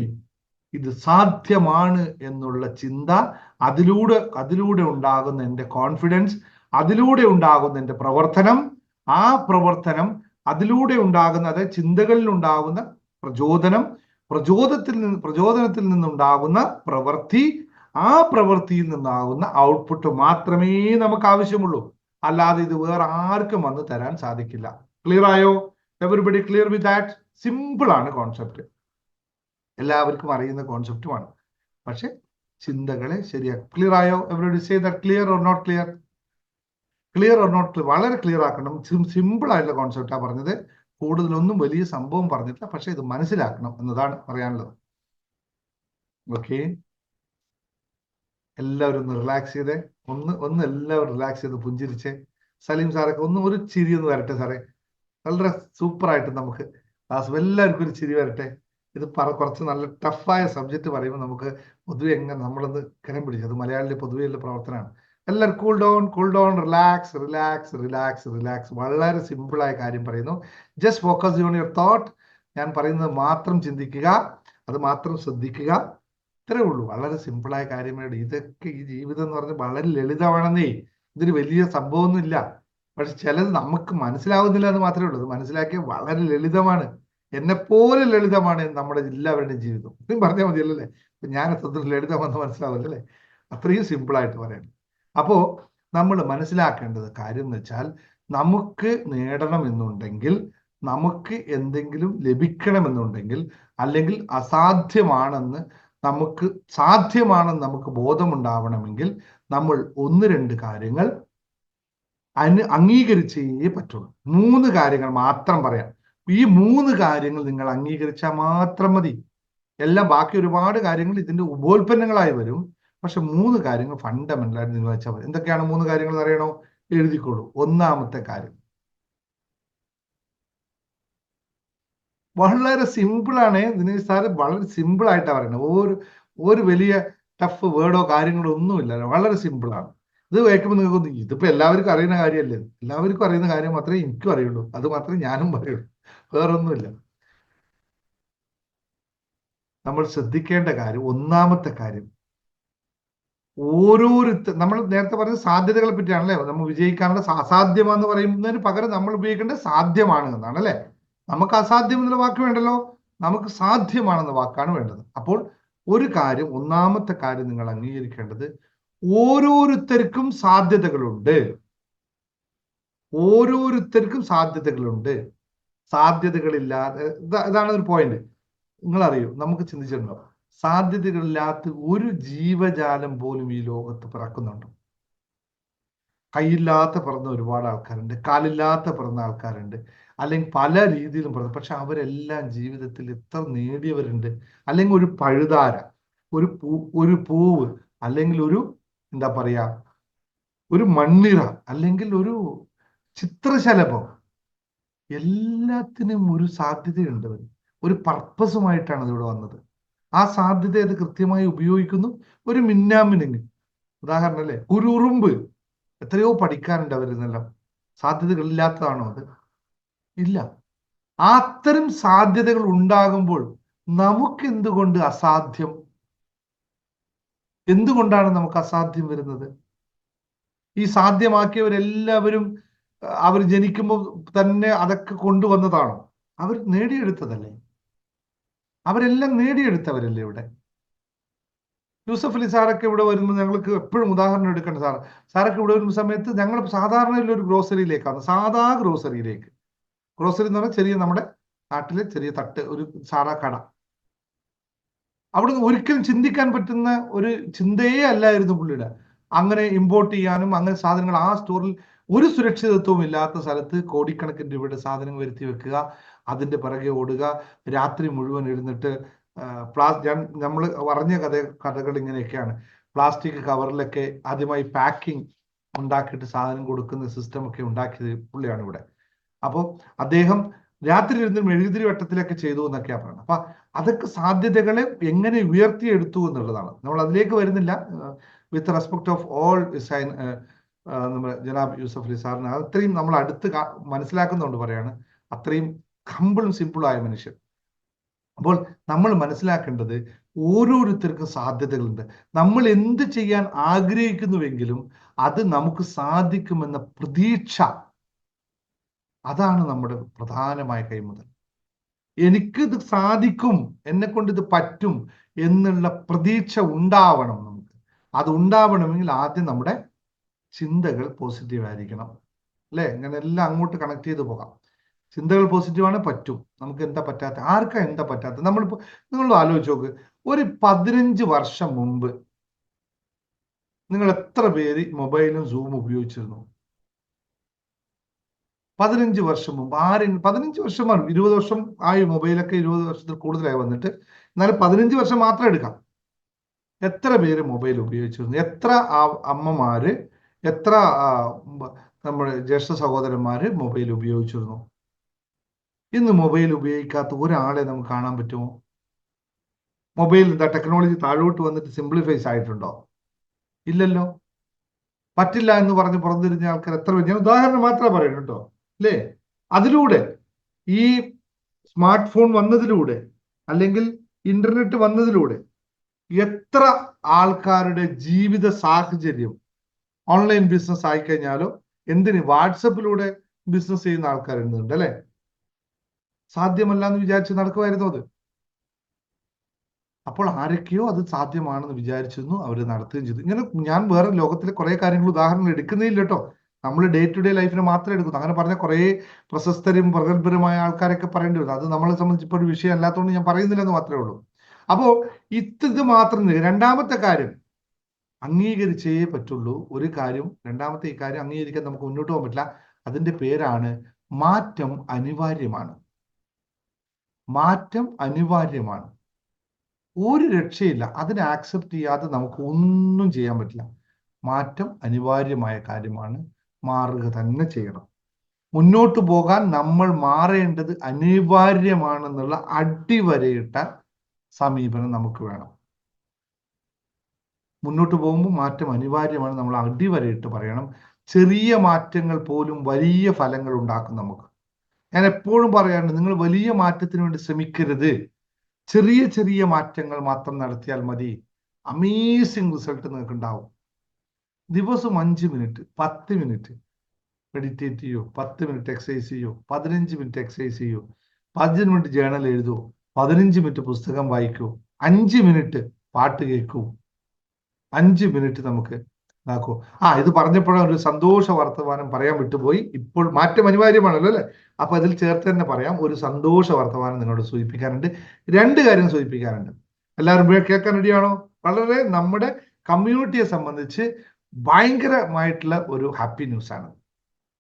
ഇത് സാധ്യമാണ് എന്നുള്ള ചിന്ത, അതിലൂടെ ഉണ്ടാകുന്ന എൻ്റെ കോൺഫിഡൻസ്, അതിലൂടെ ഉണ്ടാകുന്ന എൻ്റെ പ്രവർത്തനം, ആ പ്രവർത്തനം അതിലൂടെ ഉണ്ടാകുന്ന, അതായത് ചിന്തകളിൽ ഉണ്ടാകുന്ന പ്രചോദനത്തിൽ നിന്നുണ്ടാകുന്ന പ്രവൃത്തി, ആ പ്രവൃത്തിയിൽ നിന്നാകുന്ന ഔട്ട്പുട്ട് മാത്രമേ നമുക്ക് ആവശ്യമുള്ളൂ. അല്ലാതെ ഇത് വേറെ ആർക്കും വന്ന് തരാൻ സാധിക്കില്ല. ക്ലിയർ ആയോ? Everybody clear with that? Simple ആണ് കോൺസെപ്റ്റ്, എല്ലാവർക്കും അറിയുന്ന കോൺസെപ്റ്റുമാണ്. പക്ഷെ ചിന്തകളെ ശരിയാക്കും. ക്ലിയർ ആയോ? Everybody say that clear or not clear? Clear or not clear? വളരെ ക്ലിയർ ആക്കണം. സിമ്പിൾ ആയിട്ടുള്ള കോൺസെപ്റ്റാണ് പറഞ്ഞത്. കൂടുതലൊന്നും വലിയ സംഭവം പറഞ്ഞിട്ടില്ല, പക്ഷെ ഇത് മനസ്സിലാക്കണം എന്നതാണ് പറയാനുള്ളത്. ഓക്കെ, എല്ലാവരും ഒന്ന് റിലാക്സ് ചെയ്തേ. ഒന്ന് എല്ലാവരും റിലാക്സ് ചെയ്ത് പുഞ്ചിരിച്ചേ. സലീം സാറൊക്കെ ഒരു ചിരി ഒന്ന് വരട്ടെ സാറേ. വളരെ സൂപ്പറായിട്ട് നമുക്ക് ക്ലാസ് എല്ലാവർക്കും ഒരു ചിരി വരട്ടെ. ഇത് കുറച്ച് നല്ല ടഫായ സബ്ജക്റ്റ് പറയുമ്പോൾ നമുക്ക് പൊതുവെ എങ്ങനെ നമ്മളൊന്ന് കരം പിടിച്ചു. അത് മലയാളിലെ പൊതുവെയുള്ള പ്രവർത്തനമാണ്. എല്ലാവരും കൂൾ ഡൗൺ, റിലാക്സ്. വളരെ സിമ്പിളായ കാര്യം പറയുന്നു. Just focus on your thought. ഞാൻ പറയുന്നത് മാത്രം ചിന്തിക്കുക, അത് മാത്രം ശ്രദ്ധിക്കുക. ഇത്രേ ഉള്ളൂ. വളരെ സിമ്പിളായ കാര്യമാണ്. ഇതൊക്കെ ഈ ജീവിതം എന്ന് പറഞ്ഞാൽ വളരെ ലളിതമാണെന്നേ. ഇതൊരു വലിയ സംഭവമൊന്നുമില്ല. പക്ഷെ ചിലത് നമുക്ക് മനസ്സിലാവുന്നില്ല എന്ന് മാത്രമേ ഉള്ളൂ. അത് മനസ്സിലാക്കിയ വളരെ ലളിതമാണ്. എന്നെപ്പോലെ ലളിതമാണ് നമ്മുടെ എല്ലാവരുടെയും ജീവിതം. ഇതും പറഞ്ഞാൽ മതിയല്ലേ? ഞാൻ എത്ര ലളിതമെന്ന് മനസ്സിലാവില്ലല്ലേ? അത്രയും സിമ്പിളായിട്ട് പറയാം. അപ്പോ നമ്മൾ മനസ്സിലാക്കേണ്ടത് കാര്യം എന്ന് വെച്ചാൽ, നമുക്ക് നേടണമെന്നുണ്ടെങ്കിൽ, നമുക്ക് എന്തെങ്കിലും ലഭിക്കണമെന്നുണ്ടെങ്കിൽ, അല്ലെങ്കിൽ സാധ്യമാണെന്ന് നമുക്ക് ബോധമുണ്ടാവണമെങ്കിൽ, നമ്മൾ 1-2 കാര്യങ്ങൾ അംഗീകരിച്ചേ പറ്റുള്ളൂ. 3 കാര്യങ്ങൾ മാത്രം പറയാം. ഈ 3 കാര്യങ്ങൾ നിങ്ങൾ അംഗീകരിച്ചാൽ മാത്രം മതി. എല്ലാം ബാക്കി ഒരുപാട് കാര്യങ്ങൾ ഇതിന്റെ ഉപോൽപ്പന്നങ്ങളായി വരും. പക്ഷെ 3 കാര്യങ്ങൾ ഫണ്ടമെന്റൽ ആയിട്ട് നിങ്ങൾ വെച്ചാൽ മതി. എന്തൊക്കെയാണ് 3 കാര്യങ്ങൾ എന്ന് അറിയണോ? എഴുതിക്കോളൂ. ഒന്നാമത്തെ കാര്യം വളരെ സിമ്പിളാണ്. ദിനേശ് സാറ് വളരെ സിമ്പിൾ ആയിട്ടാണ് പറയുന്നത്. ഒരു വലിയ ടഫ് വേർഡോ കാര്യങ്ങളോ ഒന്നുമില്ല. വളരെ സിമ്പിളാണ്. ഇത് കേൾക്കുമ്പോൾ നിങ്ങൾക്ക് ഇതിപ്പോ എല്ലാവർക്കും അറിയുന്ന കാര്യമല്ലേ? എല്ലാവർക്കും അറിയുന്ന കാര്യം മാത്രമേ എനിക്കും അറിയുള്ളൂ. അത് മാത്രമേ ഞാനും പറയുള്ളൂ. വേറൊന്നുമില്ല. നമ്മൾ ശ്രദ്ധിക്കേണ്ട കാര്യം, ഒന്നാമത്തെ കാര്യം, നമ്മൾ നേരത്തെ പറഞ്ഞ സാധ്യതകളെ പറ്റിയാണല്ലേ? നമ്മൾ വിജയിക്കാനുള്ള അസാധ്യമാണെന്ന് പറയുന്നതിന് പകരം നമ്മൾ ഉപയോഗിക്കേണ്ടത് സാധ്യമാണ് എന്നാണ് അല്ലേ? നമുക്ക് അസാധ്യം എന്നുള്ള വാക്ക് വേണ്ടല്ലോ, നമുക്ക് സാധ്യമാണെന്ന വാക്കാണ് വേണ്ടത്. അപ്പോൾ ഒന്നാമത്തെ കാര്യം നിങ്ങൾ അംഗീകരിക്കേണ്ടത്, ഓരോരുത്തർക്കും സാധ്യതകളുണ്ട്. സാധ്യതകളില്ലാതെ, ഇതാണ് ഒരു പോയിന്റ്. നിങ്ങൾ അറിയൂ, നമുക്ക് ചിന്തിച്ചിട്ടുണ്ടോ, സാധ്യതകളില്ലാത്ത ഒരു ജീവജാലം പോലും ഈ ലോകത്ത് പിറക്കുന്നുണ്ട്. കൈയില്ലാത്ത പിറന്ന ഒരുപാട് ആൾക്കാരുണ്ട്, കാലില്ലാത്ത പിറന്ന ആൾക്കാരുണ്ട്, അല്ലെങ്കിൽ പല രീതിയിലും പിറന്നു. പക്ഷെ അവരെല്ലാം ജീവിതത്തിൽ എത്ര നേടിയവരുണ്ട്. അല്ലെങ്കിൽ ഒരു പഴുതാര, ഒരു പൂവ്, അല്ലെങ്കിൽ എന്താ പറയാ, ഒരു മണ്ണിറ, അല്ലെങ്കിൽ ഒരു ചിത്രശലഭം, എല്ലാത്തിനും ഒരു സാധ്യതയുണ്ട്. ഒരു പർപ്പസുമായിട്ടാണ് അതിവിടെ വന്നത്. ആ സാധ്യത അത് കൃത്യമായി ഉപയോഗിക്കുന്നു. ഒരു മിന്നാമിനുങ്ങ് ഉദാഹരണം അല്ലേ? ഒരു ഉറുമ്പ്, എത്രയോ പഠിക്കാനുണ്ട് അവരിന്നെല്ലാം. സാധ്യതകളില്ലാത്തതാണോ അത്? ഇല്ല. അത്തരം സാധ്യതകൾ ഉണ്ടാകുമ്പോൾ നമുക്ക് എന്തുകൊണ്ട് അസാധ്യം? എന്തുകൊണ്ടാണ് നമുക്ക് അസാധ്യം വരുന്നത്? ഈ സാധ്യമാക്കിയവരെല്ലാവരും അവർ ജനിക്കുമ്പോൾ തന്നെ അതൊക്കെ കൊണ്ടുവന്നതാണോ? അവർ നേടിയെടുത്തതല്ലേ? അവരെല്ലാം നേടിയെടുത്തവരല്ലേ ഇവിടെ? യൂസഫ് അലി സാറൊക്കെ ഇവിടെ വരുമ്പോൾ ഞങ്ങൾക്ക് എപ്പോഴും ഉദാഹരണം എടുക്കേണ്ട സാറൊക്കെ ഇവിടെ വരുന്ന സമയത്ത് ഞങ്ങൾ സാധാരണ ഒരു ഗ്രോസറിയിലേക്കാണ്, സാധാ ഗ്രോസറിയിലേക്ക്. ഗ്രോസറി എന്ന് പറഞ്ഞാൽ ചെറിയ, നമ്മുടെ നാട്ടിലെ ചെറിയ തട്ട്, ഒരു സാധാ കട. അവിടെ ഒരിക്കലും ചിന്തിക്കാൻ പറ്റുന്ന ഒരു ചിന്തയേ അല്ലായിരുന്നു പുള്ളിയുടെ. അങ്ങനെ ഇമ്പോർട്ട് ചെയ്യാനും അങ്ങനെ സാധനങ്ങൾ ആ സ്റ്റോറിൽ ഒരു സുരക്ഷിതത്വവും ഇല്ലാത്ത സ്ഥലത്ത് കോടിക്കണക്കിന് രൂപയുടെ സാധനങ്ങൾ വരുത്തി വെക്കുക, അതിന്റെ പിറകെ ഓടുക, രാത്രി മുഴുവൻ ഇരുന്നിട്ട് നമ്മൾ പറഞ്ഞ കഥകൾ ഇങ്ങനെയൊക്കെയാണ്. പ്ലാസ്റ്റിക് കവറിലൊക്കെ ആദ്യമായി പാക്കിംഗ് ഉണ്ടാക്കിയിട്ട് സാധനം കൊടുക്കുന്ന സിസ്റ്റം ഒക്കെ ഉണ്ടാക്കിയത് പുള്ളിയാണ് ഇവിടെ. അപ്പോൾ അദ്ദേഹം രാത്രി ഇരുന്ന് മെഴുകുതിരി വട്ടത്തിലൊക്കെ ചെയ്തു എന്നൊക്കെയാ പറയുന്നത്. അപ്പൊ അതൊക്കെ സാധ്യതകളെ എങ്ങനെ ഉയർത്തിയെടുത്തു എന്നുള്ളതാണ്. നമ്മൾ അതിലേക്ക് വരുന്നില്ല. With respect of all sign നമ്മുടെ ജനാബ് യൂസഫ് അലി സാറിന് അത്രയും നമ്മൾ അടുത്ത് മനസ്സിലാക്കുന്നുണ്ട് പറയാണ്, അത്രയും ഹമ്പിളും സിമ്പിളും ആയ മനുഷ്യൻ. അപ്പോൾ നമ്മൾ മനസ്സിലാക്കേണ്ടത് ഓരോരുത്തർക്കും സാധ്യതകളുണ്ട്. നമ്മൾ എന്ത് ചെയ്യാൻ ആഗ്രഹിക്കുന്നുവെങ്കിലും അത് നമുക്ക് സാധിക്കുമെന്ന പ്രതീക്ഷ, അതാണ് നമ്മുടെ പ്രധാനമായ കൈമുതൽ. എനിക്കിത് സാധിക്കും, എന്നെ കൊണ്ട് ഇത് പറ്റും എന്നുള്ള പ്രതീക്ഷ ഉണ്ടാവണം നമുക്ക്. അത് ഉണ്ടാവണമെങ്കിൽ ആദ്യം നമ്മുടെ ചിന്തകൾ പോസിറ്റീവ് ആയിരിക്കണം, അല്ലെ? ഇങ്ങനെ എല്ലാം അങ്ങോട്ട് കണക്ട് ചെയ്ത് പോകാം. ചിന്തകൾ പോസിറ്റീവാണ്, പറ്റും. നമുക്ക് എന്താ പറ്റാത്ത, ആർക്കാ എന്താ പറ്റാത്ത? നമ്മളിപ്പോ നിങ്ങൾ ആലോചിച്ച് നോക്ക്, ഒരു 15 വർഷം മുമ്പ് നിങ്ങൾ എത്ര പേര് മൊബൈലും സൂം ഉപയോഗിച്ചിരുന്നു? 15 വർഷം മുമ്പ് 15 വർഷം 20 വർഷം ആയി മൊബൈലൊക്കെ, 20 വർഷത്തിൽ കൂടുതലായി വന്നിട്ട്. എന്നാലും 15 വർഷം മാത്രം എടുക്കാം. എത്ര പേര് മൊബൈൽ ഉപയോഗിച്ചിരുന്നു? എത്ര അമ്മമാര്, എത്ര നമ്മുടെ ജ്യേഷ്ഠ സഹോദരന്മാര് മൊബൈൽ ഉപയോഗിച്ചിരുന്നു? ഇന്ന് മൊബൈൽ ഉപയോഗിക്കാത്ത ഒരാളെ നമുക്ക് കാണാൻ പറ്റുമോ? മൊബൈൽ എന്താ ടെക്നോളജി താഴോട്ട് വന്നിട്ട് സിംപ്ലിഫൈസ് ആയിട്ടുണ്ടോ? ഇല്ലല്ലോ. പറ്റില്ല എന്ന് പറഞ്ഞ് പുറത്തിരിഞ്ഞ ആൾക്കാർ എത്ര പേര്? ഞാൻ ഉദാഹരണം മാത്രമേ പറയുന്നു കേട്ടോ, അല്ലേ? അതിലൂടെ, ഈ സ്മാർട്ട് ഫോൺ വന്നതിലൂടെ, അല്ലെങ്കിൽ ഇന്റർനെറ്റ് വന്നതിലൂടെ എത്ര ആൾക്കാരുടെ ജീവിത സാഹചര്യം ഓൺലൈൻ ബിസിനസ് ആയിക്കഴിഞ്ഞാലോ, എന്തിന് വാട്സപ്പിലൂടെ ബിസിനസ് ചെയ്യുന്ന ആൾക്കാരുണ്ട്, അല്ലെ? സാധ്യമല്ല എന്ന് വിചാരിച്ച് നടക്കുമായിരുന്നു അത്. അപ്പോൾ ആരൊക്കെയോ അത് സാധ്യമാണെന്ന് വിചാരിച്ചിരുന്നു, അവർ നടത്തുകയും ചെയ്തു. ഇങ്ങനെ ഞാൻ വേറെ ലോകത്തിലെ കുറെ കാര്യങ്ങൾ ഉദാഹരണങ്ങൾ എടുക്കുന്നില്ല കേട്ടോ. നമ്മൾ ഡേ ടു ഡേ ലൈഫിനെ മാത്രമേ എടുക്കുന്നു. അങ്ങനെ പറഞ്ഞ കുറെ പ്രശസ്തരും പ്രഗത്ഭരുമായ ആൾക്കാരൊക്കെ പറയേണ്ടി വരും. അത് നമ്മളെ സംബന്ധിച്ച് ഇപ്പോൾ ഒരു വിഷയം അല്ലാത്തതുകൊണ്ട് ഞാൻ പറയുന്നില്ലെന്ന് മാത്രമേ ഉള്ളൂ. അപ്പോ ഇത് മാത്രം. രണ്ടാമത്തെ കാര്യം അംഗീകരിച്ചേ പറ്റുള്ളൂ. ഒരു കാര്യം, രണ്ടാമത്തെ ഈ കാര്യം അംഗീകരിക്കാൻ നമുക്ക് മുന്നോട്ട് പോകാൻ പറ്റില്ല. അതിന്റെ പേരാണ് മാറ്റം അനിവാര്യമാണ്. മാറ്റം അനിവാര്യമാണ്, ഒരു രക്ഷയില്ല. അതിനെ ആക്സെപ്റ്റ് ചെയ്യാതെ നമുക്ക് ഒന്നും ചെയ്യാൻ പറ്റില്ല. മാറ്റം അനിവാര്യമായ കാര്യമാണ്, മാറുക തന്നെ ചെയ്യണം. മുന്നോട്ട് പോകാൻ നമ്മൾ മാറേണ്ടത് അനിവാര്യമാണെന്നുള്ള അടിവരയിട്ട സമീപനം നമുക്ക് വേണം. മുന്നോട്ട് പോകുമ്പോൾ മാറ്റം അനിവാര്യമാണ്, നമ്മൾ അടിവരയിട്ട് പറയണം. ചെറിയ മാറ്റങ്ങൾ പോലും വലിയ ഫലങ്ങൾ ഉണ്ടാക്കും നമുക്ക്. ഞാൻ എപ്പോഴും പറയാറുണ്ട്, നിങ്ങൾ വലിയ മാറ്റത്തിന് വേണ്ടി ശ്രമിക്കരുത്. ചെറിയ ചെറിയ മാറ്റങ്ങൾ മാത്രം നടത്തിയാൽ മതി. അമേസിങ് റിസൾട്ട് നിങ്ങൾക്ക് ഉണ്ടാവും. ദിവസം 5 മിനിറ്റ് 10 മിനിറ്റ് മെഡിറ്റേറ്റ് ചെയ്യൂ, 10 മിനിറ്റ് എക്സസൈസ് ചെയ്യൂ, 15 മിനിറ്റ് എക്സസൈസ് ചെയ്യൂ, 15 മിനിറ്റ് ജേണൽ എഴുതൂ, 15 മിനിറ്റ് പുസ്തകം വായിക്കൂ, 5 മിനിറ്റ് പാട്ട് കേൾക്കൂ, 5 മിനിറ്റ് നമുക്ക് ഇതാക്കൂ. ഇത് പറഞ്ഞപ്പോഴാണ് ഒരു സന്തോഷ വർത്തമാനം പറയാൻ വിട്ടുപോയി. ഇപ്പോൾ മാറ്റം അനിവാര്യമാണല്ലോ, അല്ലെ? അപ്പൊ അതിൽ ചേർത്ത് തന്നെ പറയാം, ഒരു സന്തോഷ വർത്തമാനം നിങ്ങളോട് സൂചിപ്പിക്കാനുണ്ട്. 2 കാര്യം സൂചിപ്പിക്കാനുണ്ട്. എല്ലാവരും കേൾക്കാൻ റെഡിയാണോ? വളരെ നമ്മുടെ കമ്മ്യൂണിറ്റിയെ സംബന്ധിച്ച് ഭയങ്കരമായിട്ടുള്ള ഒരു ഹാപ്പി ന്യൂസ് ആണ്.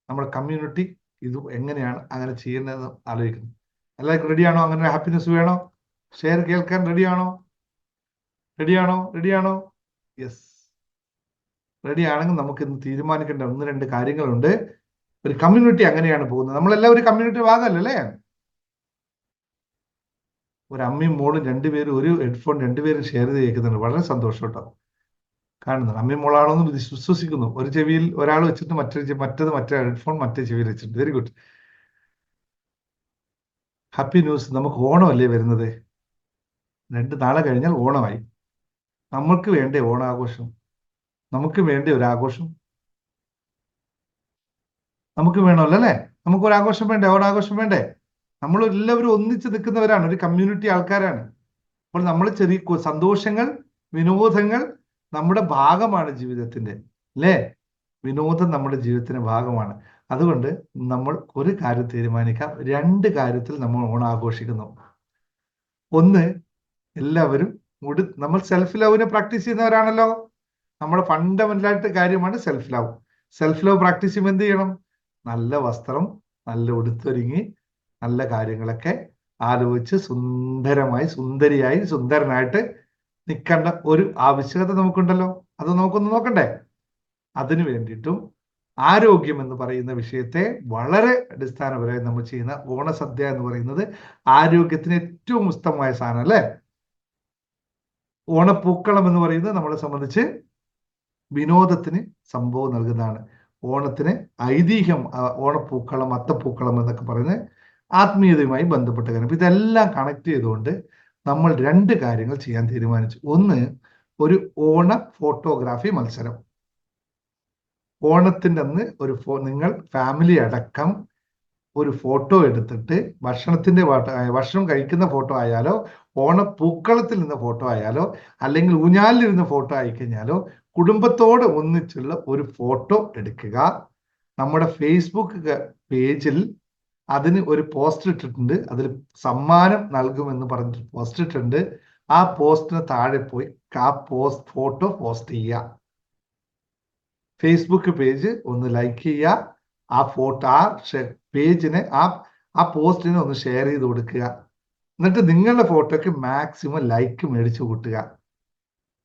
നമ്മുടെ കമ്മ്യൂണിറ്റി ഇത് എങ്ങനെയാണ് അങ്ങനെ ചെയ്യുന്നതെന്ന് ആലോചിക്കുന്നു. എല്ലാവർക്കും റെഡിയാണോ? അങ്ങനെ ഹാപ്പി ന്യൂസ് വേണോ? ഷെയർ കേൾക്കാൻ റെഡിയാണോ? റെഡിയാണോ? യെസ്, റെഡി ആണെങ്കിൽ നമുക്ക് ഇന്ന് തീരുമാനിക്കേണ്ട 1-2 കാര്യങ്ങളുണ്ട്. ഒരു കമ്മ്യൂണിറ്റി അങ്ങനെയാണ് പോകുന്നത്. നമ്മളെല്ലാം ഒരു കമ്മ്യൂണിറ്റി ഭാഗമല്ലേ? ഒരു അമ്മയും മോളും 2 പേരും ഒരു ഹെഡ്ഫോൺ 2 പേരും ഷെയർ ചെയ്ത് കേൾക്കുന്നുണ്ട്. വളരെ സന്തോഷം കേട്ടോ. കാണുന്നത് അമ്മയും മോളാണോന്ന് വിശ്വസിക്കുന്നു. ഒരു ചെവിയിൽ ഒരാൾ വെച്ചിട്ട് മറ്റേ ഹെഡ്ഫോൺ മറ്റേ ചെവിയിൽ വെച്ചിട്ടുണ്ട്. Very good. Happy news. നമുക്ക് ഓണമല്ലേ വരുന്നത്? 2 നാളെ കഴിഞ്ഞാൽ ഓണമായി. നമ്മൾക്ക് വേണ്ടേ ഓണാഘോഷം? നമുക്ക് വേണ്ടേ ഒരു ആഘോഷം? നമുക്ക് വേണമല്ലോ, അല്ലെ? നമുക്ക് ഒരു ആഘോഷം വേണ്ടേ? ഓണാഘോഷം വേണ്ടേ? നമ്മൾ എല്ലാവരും ഒന്നിച്ച് നിൽക്കുന്നവരാണ്, ഒരു കമ്മ്യൂണിറ്റി ആൾക്കാരാണ്. അപ്പോൾ നമ്മൾ ചെറിയ സന്തോഷങ്ങൾ, വിനോദങ്ങൾ നമ്മുടെ ഭാഗമാണ് ജീവിതത്തിന്റെ, അല്ലേ? വിനോദം നമ്മുടെ ജീവിതത്തിന്റെ ഭാഗമാണ്. അതുകൊണ്ട് നമ്മൾ ഒരു കാര്യം തീരുമാനിക്കാം. 2 കാര്യത്തിൽ നമ്മൾ ഓണം ആഘോഷിക്കുന്നു. ഒന്ന്, എല്ലാവരും നമ്മൾ സെൽഫ് ലവിനെ പ്രാക്ടീസ് ചെയ്യുന്നവരാണല്ലോ. നമ്മുടെ ഫണ്ടമെന്റലായിട്ട് കാര്യമാണ് self love. Self love practice ചെയ്യുമ്പോൾ എന്ത് ചെയ്യണം? നല്ല വസ്ത്രം, നല്ല ഉടുത്തൊരുങ്ങി, നല്ല കാര്യങ്ങളൊക്കെ ആലോചിച്ച് സുന്ദരമായി സുന്ദരിയായി സുന്ദരനായിട്ട് നിൽക്കേണ്ട ഒരു ആവശ്യകത നമുക്കുണ്ടല്ലോ. അത് നമുക്കൊന്ന് നോക്കണ്ടേ? അതിനു വേണ്ടിയിട്ടും ആരോഗ്യം എന്ന് പറയുന്ന വിഷയത്തെ വളരെ അടിസ്ഥാനപരമായി നമ്മൾ ചെയ്യുന്ന ഓണസദ്യ എന്ന് പറയുന്നത് ആരോഗ്യത്തിന് ഏറ്റവും ഉത്തമമായ സാധനം അല്ലേ? ഓണപ്പൂക്കളം എന്ന് പറയുന്നത് നമ്മളെ സംബന്ധിച്ച് വിനോദത്തിന് സംഭവം നൽകുന്നതാണ്. ഓണത്തിന് ഐതിഹ്യം, ഓണപ്പൂക്കളം, അത്തപ്പൂക്കളം എന്നൊക്കെ പറയുന്നത് ആത്മീയതയുമായി ബന്ധപ്പെട്ട കാര്യം. ഇതെല്ലാം കണക്ട് ചെയ്തുകൊണ്ട് നമ്മൾ 2 കാര്യങ്ങൾ ചെയ്യാൻ തീരുമാനിച്ചു. ഒന്ന്, ഒരു ഓണ ഫോട്ടോഗ്രാഫി മത്സരം. ഓണത്തിൻ്റെ അന്ന് നിങ്ങൾ ഫാമിലി അടക്കം ഒരു ഫോട്ടോ എടുത്തിട്ട് ഭക്ഷണം കഴിക്കുന്ന ഫോട്ടോ ആയാലോ, ഓണപ്പൂക്കളത്തിൽ നിന്ന് ഫോട്ടോ ആയാലോ, അല്ലെങ്കിൽ ഊഞ്ഞാലിലിരുന്ന ഫോട്ടോ ആയിക്കഴിഞ്ഞാലോ, കുടുംബത്തോട് ഒന്നിച്ചുള്ള ഒരു ഫോട്ടോ എടുക്കുക. നമ്മുടെ ഫേസ്ബുക്ക് പേജിൽ അതിന് ഒരു പോസ്റ്റർ ഇട്ടിട്ടുണ്ട്. അതിൽ സമ്മാനം നൽകുമെന്ന് പറഞ്ഞിട്ട് പോസ്റ്റർ ഇട്ടിട്ടുണ്ട്. ആ പോസ്റ്റിന് താഴെ പോയി ആ ഫോട്ടോ പോസ്റ്റ് ചെയ്യുക. ഫേസ്ബുക്ക് പേജ് ഒന്ന് ലൈക്ക് ചെയ്യുക. ആ ഫോട്ടോ, ആ പേജിനെ, ആ പോസ്റ്റിനെ ഒന്ന് ഷെയർ ചെയ്ത് കൊടുക്കുക. എന്നിട്ട് നിങ്ങളുടെ ഫോട്ടോയ്ക്ക് മാക്സിമം ലൈക്ക് മേടിച്ചു കൂട്ടുക.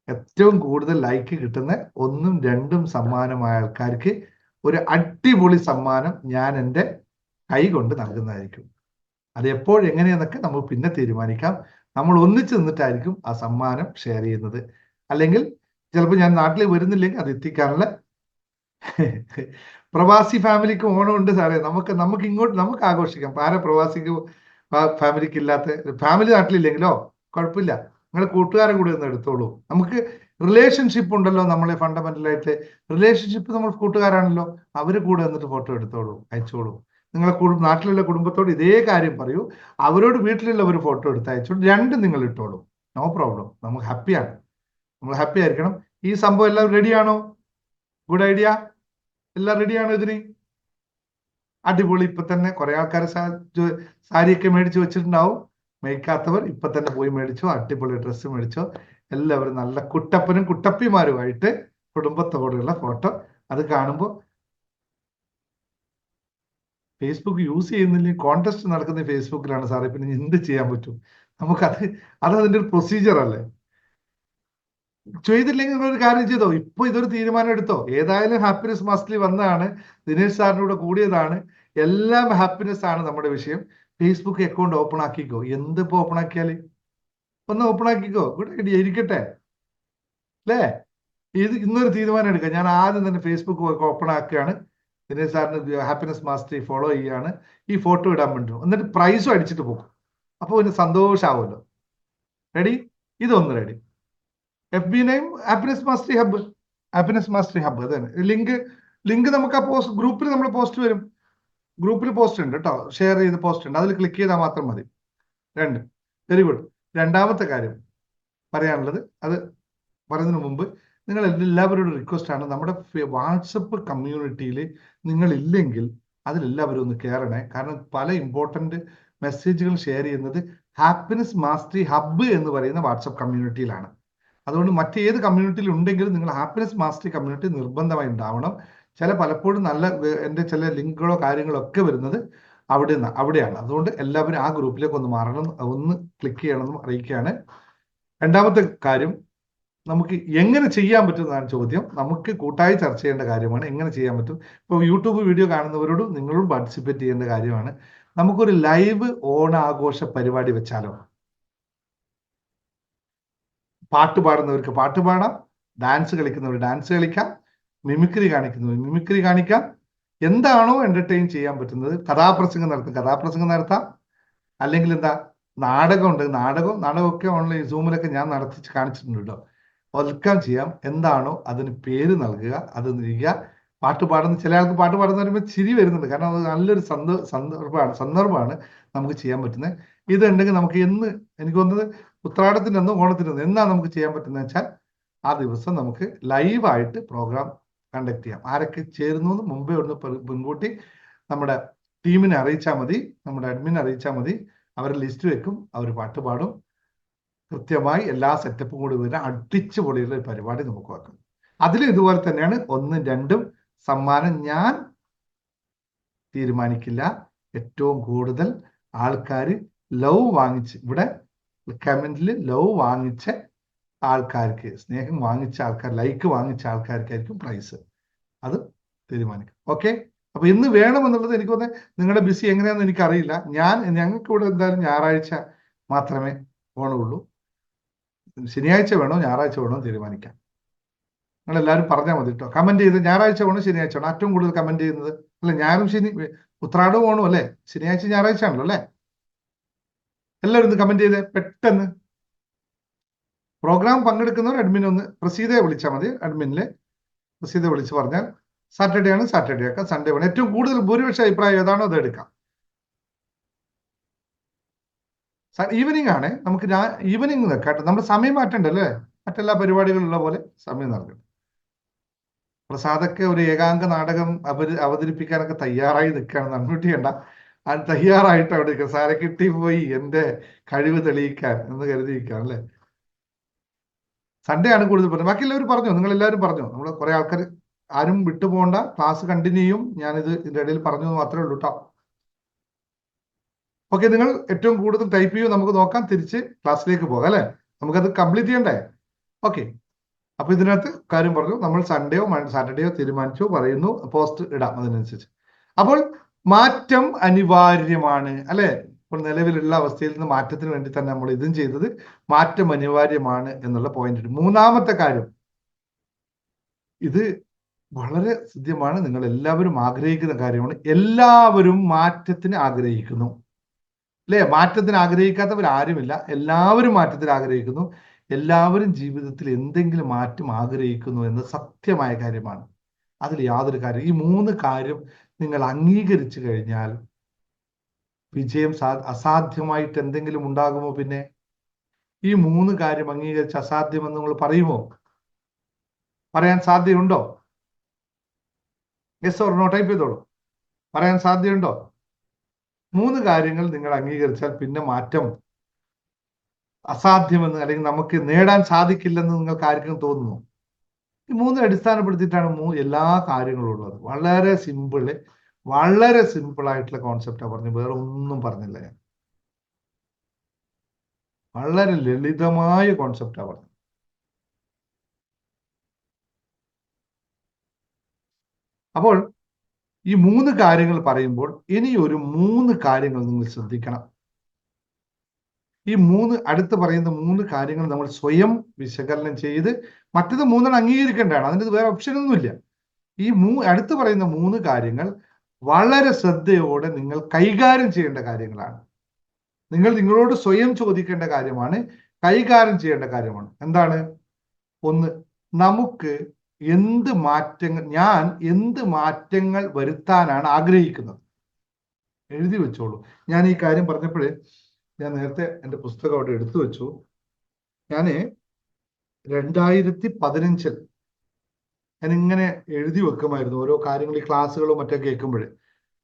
ഏറ്റവും കൂടുതൽ ലൈക്ക് കിട്ടുന്ന 1ഉം 2ഉം സമ്മാനമായ ആൾക്കാർക്ക് ഒരു അടിപൊളി സമ്മാനം ഞാൻ എൻ്റെ കൈ കൊണ്ട് നൽകുന്നതായിരിക്കും. അത് എപ്പോഴെങ്ങനെയെന്നൊക്കെ നമ്മൾ പിന്നെ തീരുമാനിക്കാം. നമ്മൾ ഒന്നിച്ച് നിന്നിട്ടായിരിക്കും ആ സമ്മാനം ഷെയർ ചെയ്യുന്നത്. അല്ലെങ്കിൽ ചിലപ്പോൾ ഞാൻ നാട്ടിൽ വരുന്നില്ലെങ്കിൽ അത് എത്തിക്കാനുള്ള പ്രവാസി ഫാമിലിക്ക് ഓണം ഉണ്ട് സാറേ. നമുക്ക് ഇങ്ങോട്ട് നമുക്ക് ആഘോഷിക്കാം. പ്രവാസിക്ക് ഫാമിലിക്ക് ഇല്ലാത്ത ഫാമിലി നാട്ടിലില്ലെങ്കിലോ കുഴപ്പമില്ല, നിങ്ങളുടെ കൂട്ടുകാരെ കൂടെ ഒന്ന് എടുത്തോളൂ. നമുക്ക് റിലേഷൻഷിപ്പ് ഉണ്ടല്ലോ. നമ്മളെ ഫണ്ടമെന്റലായിട്ട് റിലേഷൻഷിപ്പ് നമ്മൾ കൂട്ടുകാരാണല്ലോ. അവര് കൂടെ വന്നിട്ട് ഫോട്ടോ എടുത്തോളൂ, അയച്ചോളൂ. നിങ്ങളെ നാട്ടിലുള്ള കുടുംബത്തോട് ഇതേ കാര്യം പറയൂ. അവരോട് വീട്ടിലുള്ള ഒരു ഫോട്ടോ എടുത്ത് അയച്ചോളൂ. 2 നിങ്ങൾ ഇട്ടോളൂ, നോ പ്രോബ്ലം. നമുക്ക് ഹാപ്പിയാണ്, നമ്മൾ ഹാപ്പി ആയിരിക്കണം. ഈ സംഭവം എല്ലാവരും റെഡിയാണോ? Good idea. എല്ലാം റെഡിയാണോ ഇതിന്? അടിപൊളി. ഇപ്പൊ തന്നെ കുറെ ആൾക്കാർ സാരിയൊക്കെ മേടിച്ചു വെച്ചിട്ടുണ്ടാവും. മേടിക്കാത്തവർ ഇപ്പൊ തന്നെ പോയി മേടിച്ചോ, അടിപൊളി ഡ്രസ്സ് മേടിച്ചോ. എല്ലാവരും നല്ല കുട്ടപ്പനും കുട്ടപ്പിമാരുമായിട്ട് കുടുംബത്തോടെയുള്ള ഫോട്ടോ. അത് കാണുമ്പോൾ ഫേസ്ബുക്ക് യൂസ് ചെയ്യുന്നില്ലെങ്കിൽ കോൺടെസ്റ്റ് നടക്കുന്ന ഫേസ്ബുക്കിലാണ് സാറേ, പിന്നെ എന്ത് ചെയ്യാൻ പറ്റും? നമുക്കത് അതിന്റെ ഒരു പ്രൊസീജിയർ അല്ലേ. ചെയ്തില്ലെങ്കിൽ നിങ്ങളൊരു കാര്യം ചെയ്തോ, ഇപ്പൊ ഇതൊരു തീരുമാനം എടുത്തോ. ഏതായാലും ഹാപ്പിനെസ് മാസ്റ്ററിൽ വന്നതാണ്, ദിനേശ് സാറിന്റെ കൂടെ കൂടിയതാണ്. എല്ലാം ഹാപ്പിനെസ് ആണ് നമ്മുടെ വിഷയം. ഫേസ്ബുക്ക് അക്കൗണ്ട് ഓപ്പൺ ആക്കിക്കോ. എന്തിപ്പോ ഓപ്പൺ ആക്കിയാല് ഒന്ന് ഓപ്പൺ ആക്കിക്കോ. ഗുഡ് ഐഡിയ, ഇരിക്കട്ടെ അല്ലേ? ഇന്നൊരു തീരുമാനം എടുക്കാം. ഞാൻ ആദ്യം തന്നെ ഫേസ്ബുക്ക് ഓപ്പൺ ആക്കുകയാണ്. ദിനേശ് സാറിന് ഹാപ്പിനെസ് മാസ്റ്ററി ഫോളോ ചെയ്യുകയാണ്. ഈ ഫോട്ടോ ഇടാൻ വേണ്ടി എന്നിട്ട് പ്രൈസും അടിച്ചിട്ട് പോകും. അപ്പോൾ ഒരു സന്തോഷമാവുമല്ലോ. റെഡി? ഇതൊന്ന് ready. FB name happiness mastery hub, happiness mastery hub. അത് തന്നെ ലിങ്ക് നമുക്ക് ആ ഗ്രൂപ്പിൽ നമ്മൾ പോസ്റ്റ് വരും. ഗ്രൂപ്പിൽ പോസ്റ്റ് ഉണ്ട് കേട്ടോ, ഷെയർ ചെയ്ത് പോസ്റ്റ് ഉണ്ട്. അതിൽ ക്ലിക്ക് ചെയ്താൽ മാത്രം മതി. 2 വെരി ഗുഡ്. 2ാമത്തെ കാര്യം പറയാനുള്ളത്, അത് പറയുന്നതിന് മുമ്പ് നിങ്ങൾ എല്ലാവരോടും റിക്വസ്റ്റ് ആണ്, നമ്മുടെ വാട്സപ്പ് കമ്മ്യൂണിറ്റിയിൽ നിങ്ങൾ ഇല്ലെങ്കിൽ അതിലെല്ലാവരും ഒന്ന് കയറണേ. കാരണം പല ഇമ്പോർട്ടന്റ് മെസ്സേജുകൾ ഷെയർ ചെയ്യുന്നത് ഹാപ്പിനെസ് മാസ്റ്ററി ഹബ്ബ് എന്ന് പറയുന്ന വാട്സപ്പ് കമ്മ്യൂണിറ്റിയിലാണ്. അതുകൊണ്ട് മറ്റേത് കമ്മ്യൂണിറ്റിയിൽ ഉണ്ടെങ്കിലും നിങ്ങൾ ഹാപ്പിനെസ് മാസ്റ്ററി കമ്മ്യൂണിറ്റി നിർബന്ധമായി ഉണ്ടാവണം. പലപ്പോഴും നല്ല എൻ്റെ ചില ലിങ്കുകളോ കാര്യങ്ങളോ ഒക്കെ വരുന്നത് അവിടെയാണ്. അതുകൊണ്ട് എല്ലാവരും ആ ഗ്രൂപ്പിലേക്ക് ഒന്ന് മാറണം, ഒന്ന് ക്ലിക്ക് ചെയ്യണമെന്നും അറിയിക്കുകയാണ്. 2ാമത്തെ കാര്യം, നമുക്ക് എങ്ങനെ ചെയ്യാൻ പറ്റുന്നതാണ് ചോദ്യം. നമുക്ക് കൂട്ടായി ചർച്ച ചെയ്യേണ്ട കാര്യമാണ് എങ്ങനെ ചെയ്യാൻ പറ്റും. ഇപ്പോൾ യൂട്യൂബ് വീഡിയോ കാണുന്നവരോടും നിങ്ങളോടും പാർട്ടിസിപ്പേറ്റ് ചെയ്യേണ്ട കാര്യമാണ്. നമുക്കൊരു ലൈവ് ഓണാഘോഷ പരിപാടി വെച്ചാലോ? പാട്ട് പാടുന്നവർക്ക് പാട്ട് പാടാം, ഡാൻസ് കളിക്കുന്നവർ ഡാൻസ് കളിക്കാം, മിമിക്രി കാണിക്കുന്നവർ മിമിക്രി കാണിക്കാം. എന്താണോ എന്റർടൈൻ ചെയ്യാൻ പറ്റുന്നത്, കഥാപ്രസംഗം നടത്താം. അല്ലെങ്കിൽ നാടകമുണ്ട്, നാടകമൊക്കെ ഓൺലൈൻ സൂമിലൊക്കെ ഞാൻ കാണിച്ചിട്ടുണ്ട് കേട്ടോ. വെൽക്കം ചെയ്യാം. എന്താണോ അതിന് പേര് നൽകുക, അത് നൽകുക. പാട്ട് പാടുന്ന ചില ആൾക്ക് പാട്ട് പാടുന്ന പറയുമ്പോൾ ചിരി വരുന്നുണ്ട്. കാരണം അത് നല്ലൊരു സന്ദർഭമാണ് നമുക്ക് ചെയ്യാൻ പറ്റുന്നത്. ഇതുണ്ടെങ്കിൽ നമുക്ക് എനിക്ക് തോന്നുന്നത് ഉത്രാടത്തിൻ്റെ അന്ന് ഓണത്തിൻ്റെ അന്ന് എന്നാ നമുക്ക് ചെയ്യാൻ പറ്റുന്നത് വെച്ചാൽ ആ ദിവസം നമുക്ക് ലൈവായിട്ട് പ്രോഗ്രാം കണ്ടക്ട് ചെയ്യാം. ആരൊക്കെ ചേരുന്നു എന്ന് മുമ്പേ ഒന്ന് മുൻകൂട്ടി നമ്മുടെ ടീമിനെ അറിയിച്ചാൽ മതി, നമ്മുടെ അഡ്മിനെ അറിയിച്ചാൽ മതി. അവർ ലിസ്റ്റ് വെക്കും, അവർ പാട്ട് പാടും. കൃത്യമായി എല്ലാ സെറ്റപ്പും കൂടി വരുന്ന അടിച്ചു പൊളിയുള്ള ഒരു പരിപാടി നമുക്ക് വെക്കും. അതിലും ഇതുപോലെ തന്നെയാണ് 1ഉം 2ഉം സമ്മാനം ഞാൻ തീരുമാനിക്കില്ല. ഏറ്റവും കൂടുതൽ ആൾക്കാർ ലവ് വാങ്ങിച്ച്, ഇവിടെ കമന്റിൽ ലവ് വാങ്ങിച്ച ആൾക്കാർക്ക്, സ്നേഹം വാങ്ങിച്ച ആൾക്കാർ, ലൈക്ക് വാങ്ങിച്ച ആൾക്കാർക്കായിരിക്കും പ്രൈസ്. അത് തീരുമാനിക്കും. ഓക്കെ, അപ്പൊ ഇന്ന് വേണമെന്നുള്ളത് എനിക്ക് തോന്നുന്നത് നിങ്ങളുടെ ബിസി എങ്ങനെയാണെന്ന് എനിക്കറിയില്ല. ഞങ്ങൾക്ക് ഇവിടെ എന്തായാലും ഞായറാഴ്ച മാത്രമേ ഓണമുള്ളൂ. ശനിയാഴ്ച വേണോ ഞായറാഴ്ച വേണോ തീരുമാനിക്കാം. നിങ്ങൾ എല്ലാവരും പറഞ്ഞാൽ മതി കേട്ടോ. കമന്റ് ചെയ്ത് ഞായറാഴ്ച വേണോ ശനിയാഴ്ച വേണോ, ഏറ്റവും കൂടുതൽ കമന്റ് ചെയ്യുന്നത്. അല്ല, ഞായറും ഉത്രാടവും ഓണോ അല്ലേ, ശനിയാഴ്ച ഞായറാഴ്ച ആണല്ലോ അല്ലേ. എല്ലാവരും ഒന്ന് കമന്റ് ചെയ്തേ പെട്ടെന്ന്. പ്രോഗ്രാം പങ്കെടുക്കുന്നവർ അഡ്മിൻ ഒന്ന് പ്രസീതയെ വിളിച്ചാൽ മതി. അഡ്മിനിലെ പ്രസീതയെ വിളിച്ച് പറഞ്ഞാൽ സാറ്റർഡേ ആണ് സാറ്റർഡേ ആക്കാം, സൺഡേ വേണം. ഏറ്റവും കൂടുതൽ ഭൂരിപക്ഷ അഭിപ്രായം ഏതാണോ അത് എടുക്കാം. ഈവനിങ് ആണ്, നമുക്ക് ഈവനിങ് വെക്കാം. നമ്മുടെ സമയം മാറ്റണ്ടല്ലേ, മറ്റെല്ലാ പരിപാടികളുള്ള പോലെ സമയം നൽകണം. പ്രസാദൊക്കെ ഒരു ഏകാംഗ നാടകം അവതരിപ്പിക്കാനൊക്കെ തയ്യാറായി നിൽക്കുകയാണ്. നന്മൂട്ടി ചെയ്യണ്ട, അത് തയ്യാറായിട്ട് അവിടെ സാറെ കിട്ടിപ്പോയി എന്റെ കഴിവ് തെളിയിക്കാൻ എന്ന് കരുതിയിരിക്കാം അല്ലേ. സൺഡേ ആണ് കൂടുതൽ പറഞ്ഞത്. ബാക്കി എല്ലാവരും പറഞ്ഞോ, നിങ്ങൾ എല്ലാവരും പറഞ്ഞോ. നമ്മൾ കുറെ ആൾക്കാർ, ആരും വിട്ടുപോകണ്ട, ക്ലാസ് കണ്ടിന്യൂ ചെയ്യും. ഞാനിത് ഇതിന്റെ ഇടയിൽ പറഞ്ഞു മാത്രമേ ഉള്ളൂ കേട്ടോ. ഓക്കെ, നിങ്ങൾ ഏറ്റവും കൂടുതൽ ടൈപ്പ് ചെയ്യൂ, നമുക്ക് നോക്കാം. തിരിച്ച് ക്ലാസ്സിലേക്ക് പോകാം അല്ലെ, നമുക്കത് കംപ്ലീറ്റ് ചെയ്യണ്ടേ. ഓക്കെ, അപ്പൊ ഇതിനകത്ത് കാര്യം പറഞ്ഞു. നമ്മൾ സൺഡേയോ സാറ്റർഡേയോ തീരുമാനിച്ചു പറയുന്നു, പോസ്റ്റ് ഇടാം അതിനനുസരിച്ച്. അപ്പോൾ മാറ്റം അനിവാര്യമാണ് അല്ലെ. ഇപ്പോൾ നിലവിലുള്ള അവസ്ഥയിൽ നിന്ന് മാറ്റത്തിന് വേണ്ടി തന്നെ നമ്മൾ ഇതും ചെയ്തത്. മാറ്റം അനിവാര്യമാണ് എന്നുള്ള പോയിന്റ്. മൂന്നാമത്തെ കാര്യം, ഇത് വളരെ സിദ്ധ്യമാണ്, നിങ്ങൾ എല്ലാവരും ആഗ്രഹിക്കുന്ന കാര്യമാണ്. എല്ലാവരും മാറ്റത്തിന് ആഗ്രഹിക്കുന്നു അല്ലെ. മാറ്റത്തിന് ആഗ്രഹിക്കാത്തവർ ആരുമില്ല. എല്ലാവരും മാറ്റത്തിന് ആഗ്രഹിക്കുന്നു. എല്ലാവരും ജീവിതത്തിൽ എന്തെങ്കിലും മാറ്റം ആഗ്രഹിക്കുന്നു എന്ന സത്യമായ കാര്യമാണ്. അതിൽ യാതൊരു കാര്യം, ഈ മൂന്ന് കാര്യം നിങ്ങൾ അംഗീകരിച്ചു കഴിഞ്ഞാൽ വിജയം അസാധ്യമായിട്ട് എന്തെങ്കിലും ഉണ്ടാകുമോ? പിന്നെ ഈ മൂന്ന് കാര്യം അംഗീകരിച്ച് അസാധ്യമെന്ന് നിങ്ങൾ പറയുമോ? പറയാൻ സാധ്യതയുണ്ടോ? യെസ് ഓർ നോ ടൈപ്പ് ചെയ്തോളൂ. പറയാൻ സാധ്യതയുണ്ടോ? മൂന്ന് കാര്യങ്ങൾ നിങ്ങൾ അംഗീകരിച്ചാൽ പിന്നെ മാറ്റം അസാധ്യമെന്ന്, അല്ലെങ്കിൽ നമുക്ക് നേടാൻ സാധിക്കില്ലെന്ന് നിങ്ങൾക്ക് ആർക്കും തോന്നുന്നു? ഈ മൂന്ന് അടിസ്ഥാനപ്പെടുത്തിയിട്ടാണ് എല്ലാ കാര്യങ്ങളും ഉള്ളത്. വളരെ സിമ്പിൾ ആയിട്ടുള്ള കോൺസെപ്റ്റാണ് പറഞ്ഞു, വേറെ ഒന്നും പറഞ്ഞില്ല ഞാൻ. വളരെ ലളിതമായ കോൺസെപ്റ്റാണ് പറഞ്ഞത്. അപ്പോൾ ഈ മൂന്ന് കാര്യങ്ങൾ പറയുമ്പോൾ ഇനി ഒരു മൂന്ന് കാര്യങ്ങൾ നിങ്ങൾ ശ്രദ്ധിക്കണം. ഈ അടുത്ത് പറയുന്ന മൂന്ന് കാര്യങ്ങൾ നമ്മൾ സ്വയം വിശകലനം ചെയ്ത്, മറ്റത് മൂന്നെണ്ണം അംഗീകരിക്കേണ്ടതാണ്, അതിന് വേറെ ഓപ്ഷനൊന്നുമില്ല. ഈ അടുത്ത് പറയുന്ന മൂന്ന് കാര്യങ്ങൾ വളരെ ശ്രദ്ധയോടെ നിങ്ങൾ കൈകാര്യം ചെയ്യേണ്ട കാര്യങ്ങളാണ്. നിങ്ങളോട് സ്വയം ചോദിക്കേണ്ട കാര്യമാണ്, കൈകാര്യം ചെയ്യേണ്ട കാര്യമാണ്. എന്താണ്? ഒന്ന്, നമുക്ക് ഞാൻ എന്ത് മാറ്റങ്ങൾ വരുത്താനാണ് ആഗ്രഹിക്കുന്നത്? എഴുതി വെച്ചോളൂ. ഞാൻ ഈ കാര്യം പറഞ്ഞപ്പോഴേ ഞാൻ നേരത്തെ എൻ്റെ പുസ്തകം അവിടെ എടുത്തു വെച്ചു. ഞാന് 2015 ഞാനിങ്ങനെ എഴുതി വെക്കുമായിരുന്നു ഓരോ കാര്യങ്ങൾ, ഈ ക്ലാസ്സുകളോ മറ്റോ കേൾക്കുമ്പോഴേ.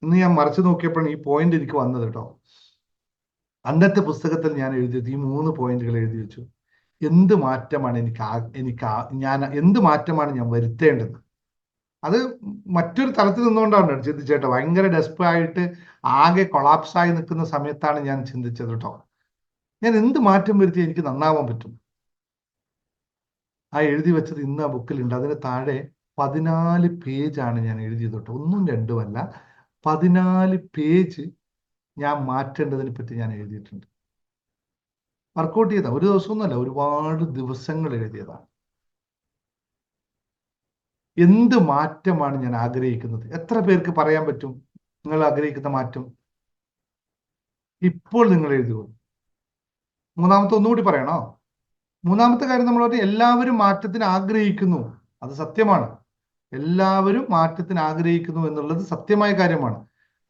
ഇന്ന് ഞാൻ മറിച്ച് നോക്കിയപ്പോഴാണ് ഈ പോയിന്റ് എനിക്ക് വന്നത് കേട്ടോ. അന്നത്തെ പുസ്തകത്തിൽ ഞാൻ എഴുതിയത് ഈ 3 പോയിന്റുകൾ എഴുതി വെച്ചു. എന്ത് മാറ്റമാണ് എന്ത് മാറ്റമാണ് ഞാൻ വരുത്തേണ്ടത്? അത് മറ്റൊരു തലത്തിൽ നിന്നുകൊണ്ടാണ് ചിന്തിച്ചേട്ടോ. ഭയങ്കര ഡെസ്പറായിട്ട് ആകെ കൊളാപ്സായി നിൽക്കുന്ന സമയത്താണ് ഞാൻ ചിന്തിച്ചത് കേട്ടോ. ഞാൻ എന്ത് മാറ്റം വരുത്തി എനിക്ക് നന്നാവാൻ പറ്റും? ആ എഴുതി വെച്ചത് ഇന്ന് ആ ബുക്കിലുണ്ട്. അതിന് താഴെ 14 പേജാണ് ഞാൻ എഴുതിയത് കേട്ടോ. 1ഉം 2ഉം അല്ല, 14 പേജ് ഞാൻ മാറ്റേണ്ടതിനെ പറ്റി ഞാൻ എഴുതിയിട്ടുണ്ട്. വർക്കൗട്ട് ചെയ്ത ഒരു ദിവസമൊന്നുമല്ല, ഒരുപാട് ദിവസങ്ങൾ എഴുതിയതാണ്. എന്ത് മാറ്റമാണ് ഞാൻ ആഗ്രഹിക്കുന്നത്? എത്ര പേർക്ക് പറയാൻ പറ്റും നിങ്ങൾ ആഗ്രഹിക്കുന്ന മാറ്റം? ഇപ്പോൾ നിങ്ങൾ എഴുതുക. മൂന്നാമത്തെ ഒന്നുകൂടി പറയണോ? മൂന്നാമത്തെ കാര്യം നമ്മൾ പറഞ്ഞ എല്ലാവരും മാറ്റത്തിന് ആഗ്രഹിക്കുന്നു. അത് സത്യമാണ്. എല്ലാവരും മാറ്റത്തിന് ആഗ്രഹിക്കുന്നു എന്നുള്ളത് സത്യമായ കാര്യമാണ്.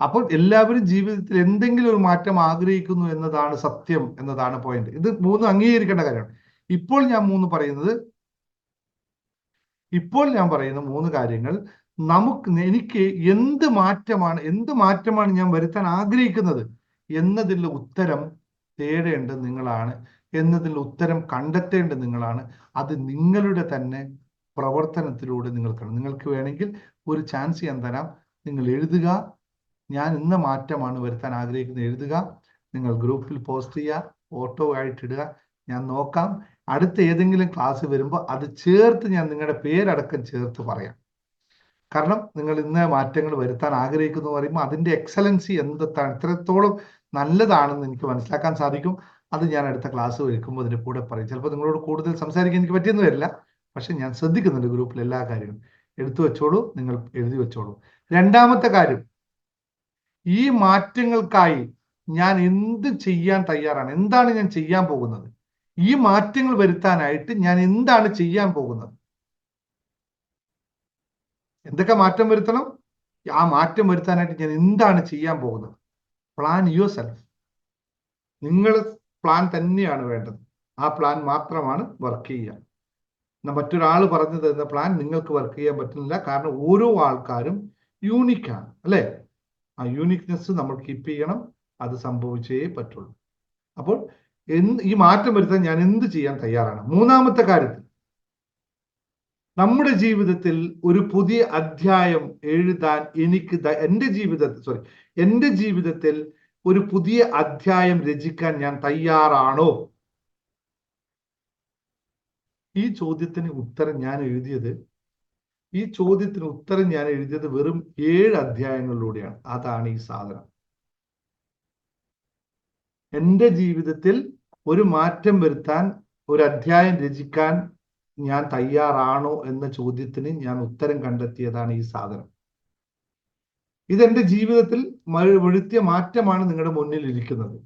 അപ്പോൾ എല്ലാവരും ജീവിതത്തിൽ എന്തെങ്കിലും ഒരു മാറ്റം ആഗ്രഹിക്കുന്നു എന്നതാണ് സത്യം, എന്നതാണ് പോയിന്റ്. ഇത് 3 അംഗീകരിക്കേണ്ട കാര്യമാണ്. ഇപ്പോൾ ഞാൻ പറയുന്ന 3 കാര്യങ്ങൾ എനിക്ക് എന്ത് മാറ്റമാണ് ഞാൻ വരുത്താൻ ആഗ്രഹിക്കുന്നത് എന്നതിലുള്ള ഉത്തരം തേടേണ്ടത് നിങ്ങളാണ്, എന്നതിലുള്ള ഉത്തരം കണ്ടെത്തേണ്ടത് നിങ്ങളാണ്. അത് നിങ്ങളുടെ തന്നെ പ്രവർത്തനത്തിലൂടെ നിങ്ങൾക്ക് വേണമെങ്കിൽ ഒരു ചാൻസ് ഞാൻ തരാം. നിങ്ങൾ എഴുതുക, ഞാൻ ഇന്ന മാറ്റമാണ് വരുത്താൻ ആഗ്രഹിക്കുന്നത് എഴുതുക. നിങ്ങൾ ഗ്രൂപ്പിൽ പോസ്റ്റ് ചെയ്യുക, ഫോട്ടോ ആയിട്ടിടുക. ഞാൻ നോക്കാം. അടുത്ത ഏതെങ്കിലും ക്ലാസ് വരുമ്പോൾ അത് ചേർത്ത് ഞാൻ നിങ്ങളുടെ പേരടക്കം ചേർത്ത് പറയാം. കാരണം നിങ്ങൾ ഇന്ന് മാറ്റങ്ങൾ വരുത്താൻ ആഗ്രഹിക്കുന്നു പറയുമ്പോൾ അതിൻ്റെ എക്സലൻസി എന്താണ്, എത്രത്തോളം നല്ലതാണെന്ന് എനിക്ക് മനസ്സിലാക്കാൻ സാധിക്കും. അത് ഞാൻ അടുത്ത ക്ലാസ് വയ്ക്കുമ്പോൾ അതിൻ്റെ കൂടെ പറയും. ചിലപ്പോൾ നിങ്ങളോട് കൂടുതൽ സംസാരിക്കാൻ എനിക്ക് പറ്റിയെന്ന് വരില്ല, പക്ഷെ ഞാൻ ശ്രദ്ധിക്കുന്നുണ്ട് ഗ്രൂപ്പിൽ എല്ലാ കാര്യങ്ങളും. എടുത്തു വെച്ചോളൂ, നിങ്ങൾ എഴുതി വെച്ചോളൂ. രണ്ടാമത്തെ കാര്യം, ഈ മാറ്റങ്ങൾക്കായി ഞാൻ എന്ത് ചെയ്യാൻ തയ്യാറാണ്? എന്താണ് ഞാൻ ചെയ്യാൻ പോകുന്നത്? ഈ മാറ്റങ്ങൾ വരുത്താനായിട്ട് ഞാൻ എന്താണ് ചെയ്യാൻ പോകുന്നത്? എന്തൊക്കെ മാറ്റം വരുത്തണം? ആ മാറ്റം വരുത്താനായിട്ട് ഞാൻ എന്താണ് ചെയ്യാൻ പോകുന്നത്? Plan your self. നിങ്ങൾ പ്ലാൻ തന്നെയാണ് വേണ്ടത്. ആ പ്ലാൻ മാത്രമാണ് വർക്ക് ചെയ്യുക. മറ്റൊരാൾ പറഞ്ഞു തരുന്ന പ്ലാൻ നിങ്ങൾക്ക് വർക്ക് ചെയ്യാൻ പറ്റുന്നില്ല. കാരണം ഓരോ ആൾക്കാരും യൂണിക്കാണ്, അല്ലേ? ആ യൂണിക്നെസ് നമ്മൾ കീപ്പ് ചെയ്യണം. അത് സംഭവിച്ചേ പറ്റുള്ളൂ. അപ്പോൾ ഈ മാറ്റം വരുത്താൻ ഞാൻ എന്ത് ചെയ്യാൻ തയ്യാറാണ്? മൂന്നാമത്തെ കാര്യത്തിൽ, നമ്മുടെ ജീവിതത്തിൽ ഒരു പുതിയ അധ്യായം എഴുതാൻ എനിക്ക് എൻ്റെ ജീവിതത്തിൽ ഒരു പുതിയ അധ്യായം രചിക്കാൻ ഞാൻ തയ്യാറാണോ? ഈ ചോദ്യത്തിന് ഉത്തരം ഞാൻ എഴുതിയത് വെറും 7 അധ്യായങ്ങളിലൂടെയാണ്. അതാണ് ഈ സാധനം. എൻ്റെ ജീവിതത്തിൽ ഒരു മാറ്റം വരുത്താൻ, ഒരു അധ്യായം രചിക്കാൻ ഞാൻ തയ്യാറാണോ എന്ന ചോദ്യത്തിന് ഞാൻ ഉത്തരം കണ്ടെത്തിയതാണ് ഈ സാധനം. ഇതെന്റെ ജീവിതത്തിൽ വരുത്തിയ മാറ്റമാണ് നിങ്ങളുടെ മുന്നിൽ ഇരിക്കുന്നത്.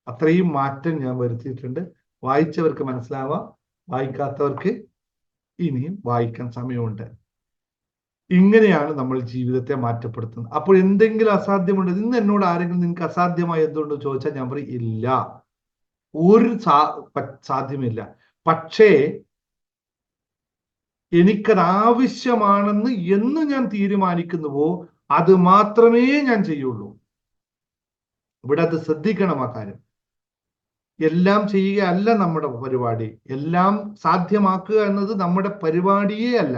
അത്രയും മാറ്റം ഞാൻ വരുത്തിയിട്ടുണ്ട്. വായിച്ചവർക്ക് മനസ്സിലാവാം, വായിക്കാത്തവർക്ക് ഇനിയും വായിക്കാൻ സമയമുണ്ട്. ഇങ്ങനെയാണ് നമ്മൾ ജീവിതത്തെ മാറ്റപ്പെടുത്തുന്നത്. അപ്പോൾ എന്തെങ്കിലും അസാധ്യമുണ്ട്? ഇന്ന് എന്നോട് ആരെങ്കിലും നിങ്ങൾക്ക് അസാധ്യമായി എന്തുകൊണ്ട് ചോദിച്ചാൽ ഞാൻ പറയും ഇല്ല, ഒരു സാധ്യമില്ല. പക്ഷേ എനിക്കത് ആവശ്യമാണെന്ന് എന്ന് ഞാൻ തീരുമാനിക്കുന്നുവോ അത് മാത്രമേ ഞാൻ ചെയ്യുള്ളൂ. ഇവിടെ അത് ശ്രദ്ധിക്കണം. ആ കാര്യം എല്ലാം ചെയ്യുക അല്ല നമ്മുടെ പരിപാടി. എല്ലാം സാധ്യമാക്കുക എന്നത് നമ്മുടെ പരിപാടിയേ അല്ല.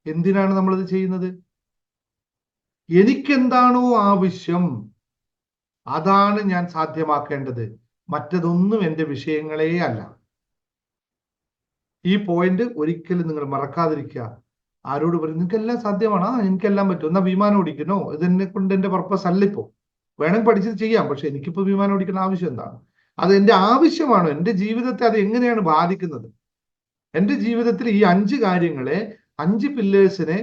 എന്തിനാണ് നമ്മളത് ചെയ്യുന്നത്? എനിക്കെന്താണോ ആവശ്യം അതാണ് ഞാൻ സാധ്യമാക്കേണ്ടത്. മറ്റതൊന്നും എൻ്റെ വിഷയങ്ങളേ അല്ല. ഈ പോയിന്റ് ഒരിക്കലും നിങ്ങൾ മറക്കാതിരിക്കുക. ആരോട് പറയും നിങ്ങൾക്കെല്ലാം സാധ്യമാണോ? എനിക്കെല്ലാം പറ്റും. എന്നാ വിമാനം ഓടിക്കണോ? ഇതെന്നെ കൊണ്ട് എൻ്റെ പർപ്പസ് അല്ല. ഇപ്പോൾ വേണമെങ്കിൽ പഠിച്ചത് ചെയ്യാം, പക്ഷെ എനിക്കിപ്പോൾ വിമാനം ഓടിക്കുന്ന ആവശ്യം എന്താണ്? അത് എൻ്റെ ആവശ്യമാണോ? എൻ്റെ ജീവിതത്തെ അത് എങ്ങനെയാണ് ബാധിക്കുന്നത്? എൻ്റെ ജീവിതത്തിൽ ഈ 5 കാര്യങ്ങളെ, 5 പില്ലേഴ്സിനെ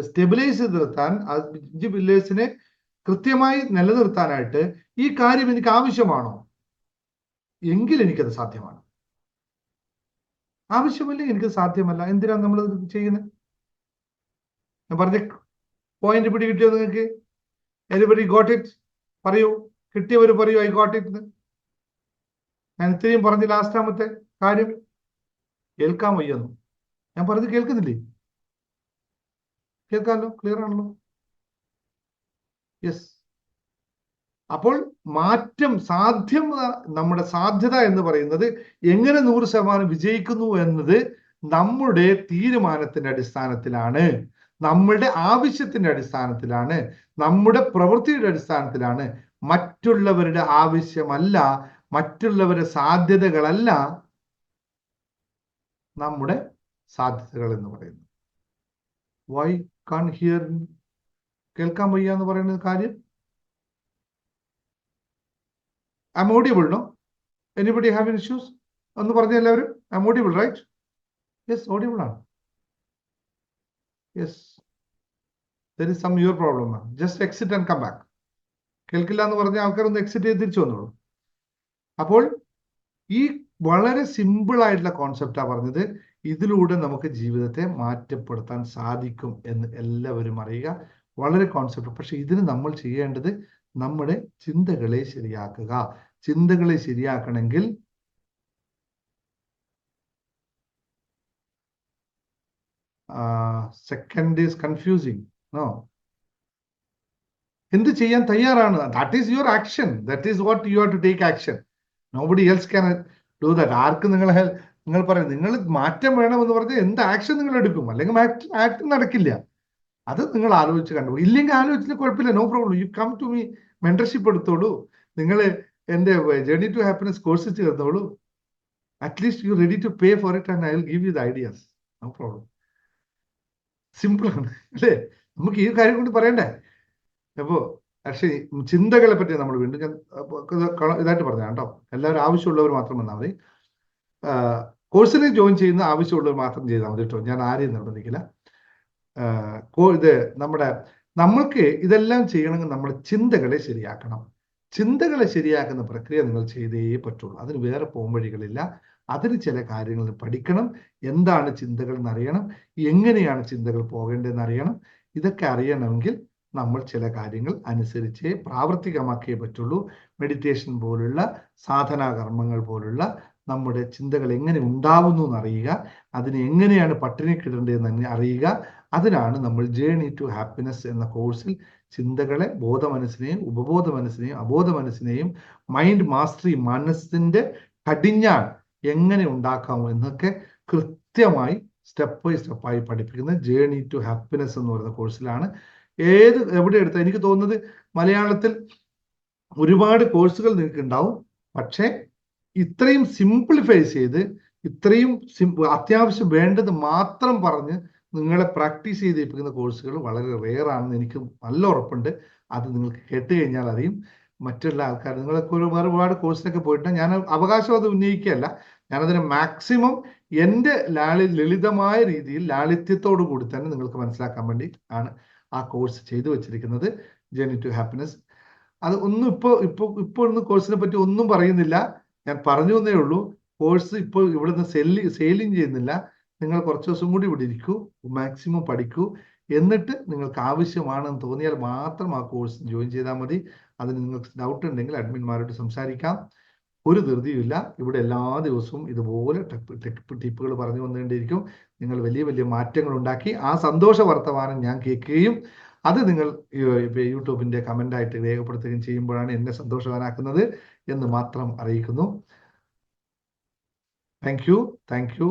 സ്റ്റെബിലൈസ് ചെയ്ത് നിർത്താൻ, 5 പില്ലേഴ്സിനെ കൃത്യമായി നിലനിർത്താനായിട്ട് ഈ കാര്യം എനിക്ക് ആവശ്യമാണോ? എങ്കിൽ എനിക്കത് സാധ്യമാണ്. ആവശ്യമില്ലെങ്കിൽ എനിക്ക് സാധ്യമല്ല. എന്തിനാണ് നമ്മൾ ചെയ്യുന്നത്? ഞാൻ പറഞ്ഞ പോയിന്റ് പിടി കിട്ടിയോ നിങ്ങൾക്ക്? Everybody got it? പറയൂ, കിട്ടിയവർ പറയൂ ഐ ഗോട്ട് ഇറ്റ്. ഞാൻ ഇത്രയും പറഞ്ഞ ലാസ്റ്റാമത്തെ കാര്യം കേൾക്കാൻ വയ്യെന്നു. ഞാൻ പറഞ്ഞത് കേൾക്കുന്നില്ലേ? കേൾക്കാമല്ലോ? ക്ലിയർ ആണല്ലോ? യെസ്. അപ്പോൾ മാറ്റം നമ്മുടെ സാധ്യത എന്ന് പറയുന്നത് എങ്ങനെ 100% വിജയിക്കുന്നു എന്നത് നമ്മുടെ തീരുമാനത്തിന്റെ അടിസ്ഥാനത്തിലാണ്, നമ്മുടെ ആവശ്യത്തിന്റെ അടിസ്ഥാനത്തിലാണ്, നമ്മുടെ പ്രവൃത്തിയുടെ അടിസ്ഥാനത്തിലാണ്. മറ്റുള്ളവരുടെ ആവശ്യമല്ല, മറ്റുള്ളവരുടെ സാധ്യതകളല്ല നമ്മുടെ സാധ്യതകൾ എന്ന് പറയുന്നത്. Why can't hear? കേൾക്കാൻ വയ്യ എന്ന് പറയുന്ന കാര്യം. I'm audible, no? Anybody have any issues? ഒന്ന് പറഞ്ഞ എല്ലാവരും. I'm audible, right? Yes, audible ആണ്. Yes. There is some your problem. Just exit and come back. കേൾക്കില്ല എന്ന് പറഞ്ഞ ആൾക്കാർ ഒന്ന് എക്സിറ്റ് ചെയ്ത് തിരിച്ചു വന്നോളൂ. അപ്പോൾ ഈ വളരെ സിമ്പിൾ ആയിട്ടുള്ള കോൺസെപ്റ്റാണ് പറഞ്ഞത്. ഇതിലൂടെ നമുക്ക് ജീവിതത്തെ മാറ്റപ്പെടുത്താൻ സാധിക്കും എന്ന് എല്ലാവരും അറിയുക. വളരെ കോൺസെപ്റ്റ്. പക്ഷെ ഇതിന് നമ്മൾ ചെയ്യേണ്ടത് നമ്മുടെ ചിന്തകളെ ശരിയാക്കുക. ചിന്തകളെ ശരിയാക്കണമെങ്കിൽ സെക്കൻഡ് ഈസ് കൺഫ്യൂസിങ്. നോ, എന്ത് ചെയ്യാൻ തയ്യാറാണ്? That is your action. That is what you have to take action. Nobody else can do that. ആർക്ക് നിങ്ങൾ പറയും നിങ്ങൾ മാറ്റം വേണമെന്ന് പറഞ്ഞാൽ എന്ത് ആക്ഷൻ നിങ്ങൾ എടുക്കും? അല്ലെങ്കിൽ ആക്ഷൻ നടക്കില്ല. അത് നിങ്ങൾ ആലോചിച്ച് കണ്ടു. ഇല്ലെങ്കിൽ ആലോചിച്ചില്ല, കുഴപ്പമില്ല, no problem. You come to me, mentorship എടുത്തോളൂ. നിങ്ങൾ എൻ്റെ ജേർണി ടു ഹാപ്പിനെസ് കോഴ്സ് ചേർന്നോളൂ. At least you ready to pay for it and I will give you the ideas. No problem. സിമ്പിളാണ് അല്ലേ? നമുക്ക് ഈ കാര്യം കൊണ്ട് പറയണ്ടേ? അപ്പോൾ പക്ഷേ ചിന്തകളെ പറ്റി നമ്മൾ വീണ്ടും ഞാൻ ഇതായിട്ട് പറഞ്ഞ കേട്ടോ, എല്ലാവരും ആവശ്യമുള്ളവർ മാത്രം വന്നാൽ മതി. കോഴ്സിന് ജോയിൻ ചെയ്യുന്ന ആവശ്യമുള്ളവർ മാത്രം ചെയ്താൽ മതി കേട്ടോ, ഞാൻ ആരെയും നിർബന്ധിക്കില്ല. ഇത് നമ്മൾക്ക് ഇതെല്ലാം ചെയ്യണമെങ്കിൽ നമ്മൾ ചിന്തകളെ ശരിയാക്കണം. ചിന്തകളെ ശരിയാക്കുന്ന പ്രക്രിയ നിങ്ങൾ ചെയ്തേ പറ്റുള്ളൂ. അതിന് വേറെ പോംവഴികളില്ല. അതിന് ചില കാര്യങ്ങൾ പഠിക്കണം. എന്താണ് ചിന്തകൾ എന്നറിയണം, എങ്ങനെയാണ് ചിന്തകൾ പോകേണ്ടതെന്ന് അറിയണം. ഇതൊക്കെ അറിയണമെങ്കിൽ നമ്മൾ ചില കാര്യങ്ങൾ അനുസരിച്ചേ പ്രാവർത്തികമാക്കിയേ പറ്റുള്ളൂ. മെഡിറ്റേഷൻ പോലുള്ള സാധനാ കർമ്മങ്ങൾ പോലുള്ള നമ്മുടെ ചിന്തകൾ എങ്ങനെ ഉണ്ടാവുന്നു എന്നറിയുക, അതിനെ എങ്ങനെയാണ് പട്ടിണിക്കിടേണ്ടതെന്ന് അറിയുക. അതിനാണ് നമ്മൾ ജേർണി ടു ഹാപ്പിനെസ് എന്ന കോഴ്സിൽ ചിന്തകളെ ബോധ മനസ്സിനെയും ഉപബോധ മനസ്സിനെയും അബോധ മനസ്സിനെയും മൈൻഡ് മാസ്റ്ററി, മനസ്സിന്റെ കടിഞ്ഞാൺ എങ്ങനെ ഉണ്ടാക്കാമോ എന്നൊക്കെ കൃത്യമായി സ്റ്റെപ്പ് ബൈ സ്റ്റെപ്പായി പഠിപ്പിക്കുന്നത് ജേർണി ടു ഹാപ്പിനെസ് എന്ന് പറയുന്ന കോഴ്സിലാണ്. എവിടെ എടുത്താൽ എനിക്ക് തോന്നുന്നത് മലയാളത്തിൽ ഒരുപാട് കോഴ്സുകൾ നിങ്ങൾക്ക് ഉണ്ടാവും. പക്ഷേ ഇത്രയും സിംപ്ലിഫൈ ചെയ്ത് ഇത്രയും അത്യാവശ്യം വേണ്ടത് മാത്രം പറഞ്ഞ് നിങ്ങളെ പ്രാക്ടീസ് ചെയ്തിരിക്കുന്ന കോഴ്സുകൾ വളരെ റെയർ ആണെന്ന് എനിക്ക് നല്ല ഉറപ്പുണ്ട്. അത് നിങ്ങൾക്ക് കേട്ട് കഴിഞ്ഞാൽ അറിയും. മറ്റുള്ള ആൾക്കാർ നിങ്ങളൊക്കെ ഒരുപാട് കോഴ്സിനൊക്കെ പോയിട്ട് ഞാൻ അവകാശവാദം ഉന്നയിക്കുകയല്ല, ഞാനതിനെ മാക്സിമം എൻ്റെ ലളിതമായ രീതിയിൽ ലാളിത്യത്തോടു കൂടി തന്നെ നിങ്ങൾക്ക് മനസ്സിലാക്കാൻ വേണ്ടി ആണ് ആ കോഴ്സ് ചെയ്തു വെച്ചിരിക്കുന്നത്, ജേർണി ടു ഹാപ്പിനെസ്. അത് ഒന്നും ഇപ്പോൾ ഒന്നും കോഴ്സിനെ പറ്റി ഒന്നും പറയുന്നില്ല, ഞാൻ പറഞ്ഞു എന്നേ ഉള്ളൂ. കോഴ്സ് ഇപ്പോൾ ഇവിടുന്ന് സെയിലിംഗ് ചെയ്യുന്നില്ല. നിങ്ങൾ കുറച്ച് ദിവസം കൂടി ഇവിടെ ഇരിക്കൂ, മാക്സിമം പഠിക്കൂ. എന്നിട്ട് നിങ്ങൾക്ക് ആവശ്യമാണെന്ന് തോന്നിയാൽ മാത്രം ആ കോഴ്സ് ജോയിൻ ചെയ്താൽ മതി. അതിന് നിങ്ങൾക്ക് ഡൗട്ട് ഉണ്ടെങ്കിൽ അഡ്മിന്മാരോട് സംസാരിക്കാം. ഒരു ധൃതിയില്ല. ഇവിടെ എല്ലാ ദിവസവും ഇതുപോലെ ടിപ്പുകൾ പറഞ്ഞു വന്നുകൊണ്ടിരിക്കും. നിങ്ങൾ വലിയ വലിയ മാറ്റങ്ങൾ ഉണ്ടാക്കി ആ സന്തോഷ വർത്തമാനം ഞാൻ കേൾക്കുകയും അത് നിങ്ങൾ യൂട്യൂബിന്റെ കമന്റായിട്ട് രേഖപ്പെടുത്തുകയും ചെയ്യുമ്പോഴാണ് എന്നെ സന്തോഷവാനാക്കുന്നത് എന്ന് മാത്രം അറിയിക്കുന്നു. Thank you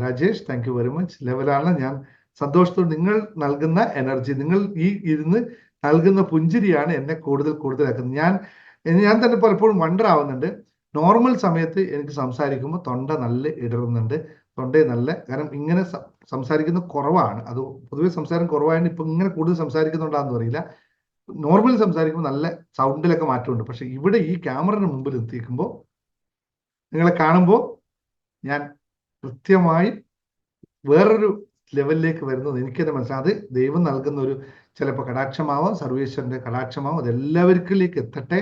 Rajesh, thank you very much. ലെവലാണ് ഞാൻ സന്തോഷത്തോട് നിങ്ങൾ നൽകുന്ന എനർജി, നിങ്ങൾ ഈ ഇരുന്ന് നൽകുന്ന പുഞ്ചിരിയാണ് എന്നെ കൂടുതലാക്കുന്നത്. ഞാൻ തന്നെ പലപ്പോഴും വണ്ടർ ആവുന്നുണ്ട്. നോർമൽ സമയത്ത് എനിക്ക് സംസാരിക്കുമ്പോൾ തൊണ്ട നല്ല ഇടറുന്നുണ്ട്, തൊണ്ടയെ നല്ല, കാരണം ഇങ്ങനെ സംസാരിക്കുന്നത് കുറവാണ്. അത് പൊതുവെ സംസാരം കുറവായതുകൊണ്ട് ഇപ്പം ഇങ്ങനെ കൂടുതൽ സംസാരിക്കുന്നുണ്ടാന്ന് അറിയില്ല. നോർമൽ സംസാരിക്കുമ്പോൾ നല്ല സൗണ്ടിലൊക്കെ മാറ്റമുണ്ട്. പക്ഷെ ഇവിടെ ഈ ക്യാമറയുടെ മുമ്പിൽ എത്തിക്കുമ്പോൾ നിങ്ങളെ കാണുമ്പോൾ ഞാൻ കൃത്യമായി വേറൊരു ലെവലിലേക്ക് വരുന്നത് എനിക്ക് തന്നെ മനസ്സിലാവും. അത് ദൈവം നൽകുന്ന ഒരു ചിലപ്പോൾ കടാക്ഷമാവാം, സർവേശ്വരന്റെ കടാക്ഷമാവും. അത് എല്ലാവർക്കിലേക്ക് എത്തട്ടെ.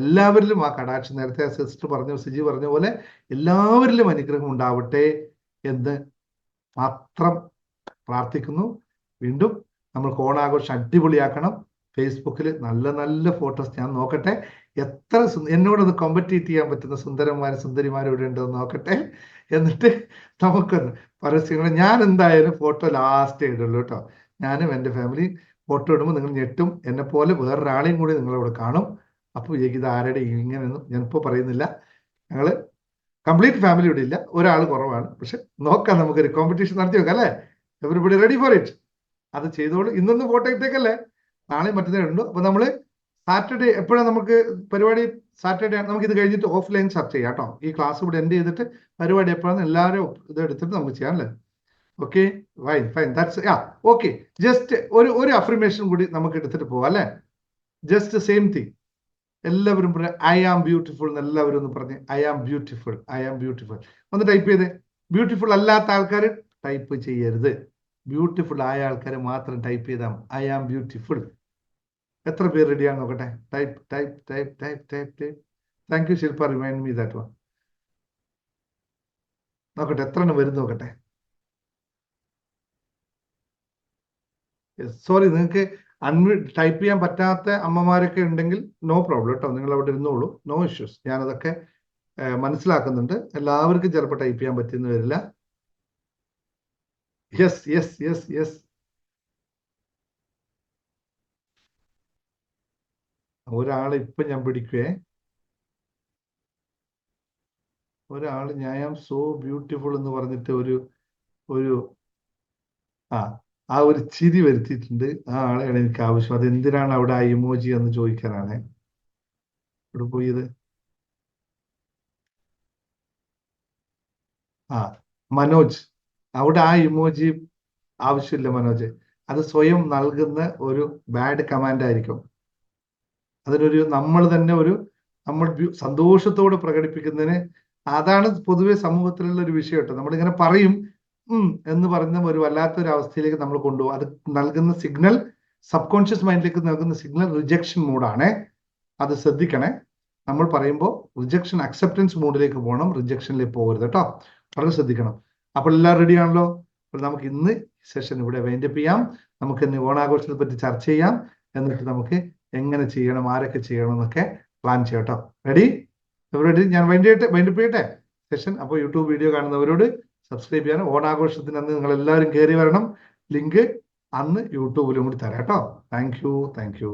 എല്ലാവരിലും ആ കടാക്ഷം, നേരത്തെ സിസ്റ്റർ സിജി പറഞ്ഞ പോലെ എല്ലാവരിലും അനുഗ്രഹം ഉണ്ടാവട്ടെ എന്ന് മാത്രം പ്രാർത്ഥിക്കുന്നു. വീണ്ടും നമ്മൾക്ക് ഓണാഘോഷം അടിപൊളിയാക്കണം. ഫേസ്ബുക്കിൽ നല്ല നല്ല ഫോട്ടോസ് ഞാൻ നോക്കട്ടെ. എത്ര എന്നോടൊന്ന് കോമ്പറ്റീറ്റ് ചെയ്യാൻ പറ്റുന്ന സുന്ദരിമാരും ഇവിടെ ഉണ്ടോ എന്ന് നോക്കട്ടെ. എന്നിട്ട് നമുക്കൊന്ന് പരസ്യങ്ങൾ, ഞാൻ എന്തായാലും ഫോട്ടോ ലാസ്റ്റ് ഇടുള്ളൂ കേട്ടോ. ഞാനും എൻ്റെ ഫാമിലി ഫോട്ടോ ഇടുമ്പോൾ നിങ്ങൾ ഞെട്ടും. എന്നെ പോലെ വേറൊരാളെയും കൂടി നിങ്ങളവിടെ കാണും. അപ്പോൾ ഇത് ആരുടെ ഇങ്ങനെയൊന്നും ഞാനിപ്പോൾ പറയുന്നില്ല. ഞങ്ങൾ കംപ്ലീറ്റ് ഫാമിലി ഇവിടെ ഇല്ല, ഒരാൾ കുറവാണ്. പക്ഷെ നോക്കാം, നമുക്കൊരു കോമ്പറ്റീഷൻ നടത്തി വെക്കാം അല്ലേ? Everybody ready for it. അത് ചെയ്തോളൂ. ഇന്നൊന്നും ഫോട്ടോ ഇട്ടേക്കല്ലേ, നാളെ മറ്റന്നേരുണ്ട്. അപ്പോൾ നമ്മൾ സാറ്റർഡേ എപ്പോഴാണ് നമുക്ക് പരിപാടി? സാറ്റർഡേ ആണ്. നമുക്ക് ഇത് കഴിഞ്ഞിട്ട് ഓഫ്ലൈൻ ചർച്ച ചെയ്യാം കേട്ടോ. ഈ ക്ലാസ് ഇവിടെ എൻഡ് ചെയ്തിട്ട് പരിപാടി എപ്പോഴാണ് എല്ലാവരും ഇത് എടുത്തിട്ട് നമുക്ക് ചെയ്യാം അല്ലേ? Okay, fine that's okay. Just ഒരു അഫർമേഷൻ കൂടി നമുക്ക് എടുത്തിട്ട് പോവാം അല്ലേ? Just same thing. എല്ലാവരും പറഞ്ഞ ഐ ആം ബ്യൂട്ടിഫുൾ എന്ന് എല്ലാവരും ഒന്ന് പറഞ്ഞ് ഐ ആം ബ്യൂട്ടിഫുൾ. ഒന്ന് ടൈപ്പ് ചെയ്തേ. ബ്യൂട്ടിഫുൾ അല്ലാത്ത ആൾക്കാർ ടൈപ്പ് ചെയ്യരുത്. ബ്യൂട്ടിഫുൾ ആയ ആൾക്കാർ മാത്രം ടൈപ്പ് ചെയ്താൽ ഐ ആം ബ്യൂട്ടിഫുൾ. എത്ര പേര് റെഡിയാണ് നോക്കട്ടെ? Type. Thank you Shilpa, remind me that one. നോക്കട്ടെ എത്ര എണ്ണം വരും നോക്കട്ടെ. സോറി, നിങ്ങൾക്ക് ടൈപ്പ് ചെയ്യാൻ പറ്റാത്ത അമ്മമാരൊക്കെ ഉണ്ടെങ്കിൽ നോ പ്രോബ്ലം കേട്ടോ, നിങ്ങൾ അവിടെ ഇരുന്നോളൂ, നോ ഇഷ്യൂസ്. ഞാനതൊക്കെ മനസ്സിലാക്കുന്നുണ്ട്. എല്ലാവർക്കും ചിലപ്പോൾ ടൈപ്പ് ചെയ്യാൻ പറ്റുന്ന വരില്ല. യെസ്. ഒരാളെ ഇപ്പൊ ഞാൻ പിടിക്കുവേ. ഒരാള് ഐ ആം സോ ബ്യൂട്ടിഫുൾ എന്ന് പറഞ്ഞിട്ട് ഒരു ആ ഒരു ചിരി വരുത്തിയിട്ടുണ്ട്. ആ ആളെയാണ് എനിക്ക് ആവശ്യം. അതെന്തിനാണ് അവിടെ ആ ഇമോജി എന്ന് ചോദിക്കാനാണ്. ഇവിടെ പോയി ഇത് മനോജ്, അവിടെ ആ ഇമോജി ആവശ്യമില്ല മനോജ്. അത് സ്വയം നൽകുന്ന ഒരു ബാഡ് കമാൻഡ് ആയിരിക്കും. അതിനൊരു നമ്മൾ തന്നെ നമ്മൾ സന്തോഷത്തോടെ പ്രകടിപ്പിക്കുന്നതിന് അതാണ് പൊതുവെ സമൂഹത്തിലുള്ള ഒരു വിഷയം കേട്ടോ. നമ്മളിങ്ങനെ പറയും എന്ന് പറഞ്ഞ ഒരു വല്ലാത്തൊരു അവസ്ഥയിലേക്ക് നമ്മൾ കൊണ്ടുപോകും. അത് നൽകുന്ന സിഗ്നൽ, സബ് കോൺഷ്യസ് മൈൻഡിലേക്ക് നൽകുന്ന സിഗ്നൽ റിജക്ഷൻ മൂഡാണ്. അത് ശ്രദ്ധിക്കണേ. നമ്മൾ പറയുമ്പോൾ റിജക്ഷൻ അക്സെപ്റ്റൻസ് മൂഡിലേക്ക് പോകണം, റിജക്ഷനിലേക്ക് പോകരുത് കേട്ടോ. വളരെ ശ്രദ്ധിക്കണം. അപ്പോൾ എല്ലാം റെഡി ആണല്ലോ? അപ്പോൾ നമുക്ക് ഇന്ന് സെഷൻ ഇവിടെ വൈൻഡപ്പ് ചെയ്യാം. നമുക്ക് ഇന്ന് ഓണാഘോഷത്തെ പറ്റി ചർച്ച ചെയ്യാം. എന്നിട്ട് നമുക്ക് എങ്ങനെ ചെയ്യണം, ആരൊക്കെ ചെയ്യണം എന്നൊക്കെ പ്ലാൻ ചെയ്യാം കേട്ടോ. റെഡി? ഞാൻ വൈൻഡപ്പ് ചെയ്യട്ടെ സെഷൻ. അപ്പോൾ യൂട്യൂബ് വീഡിയോ കാണുന്നവരോട് സബ്സ്ക്രൈബ് ചെയ്യാനും ഓണാഘോഷത്തിന് അന്ന് നിങ്ങൾ എല്ലാവരും കയറി വരണം. ലിങ്ക് അന്ന് യൂട്യൂബിലും കൂടി തരാം കേട്ടോ. Thank U.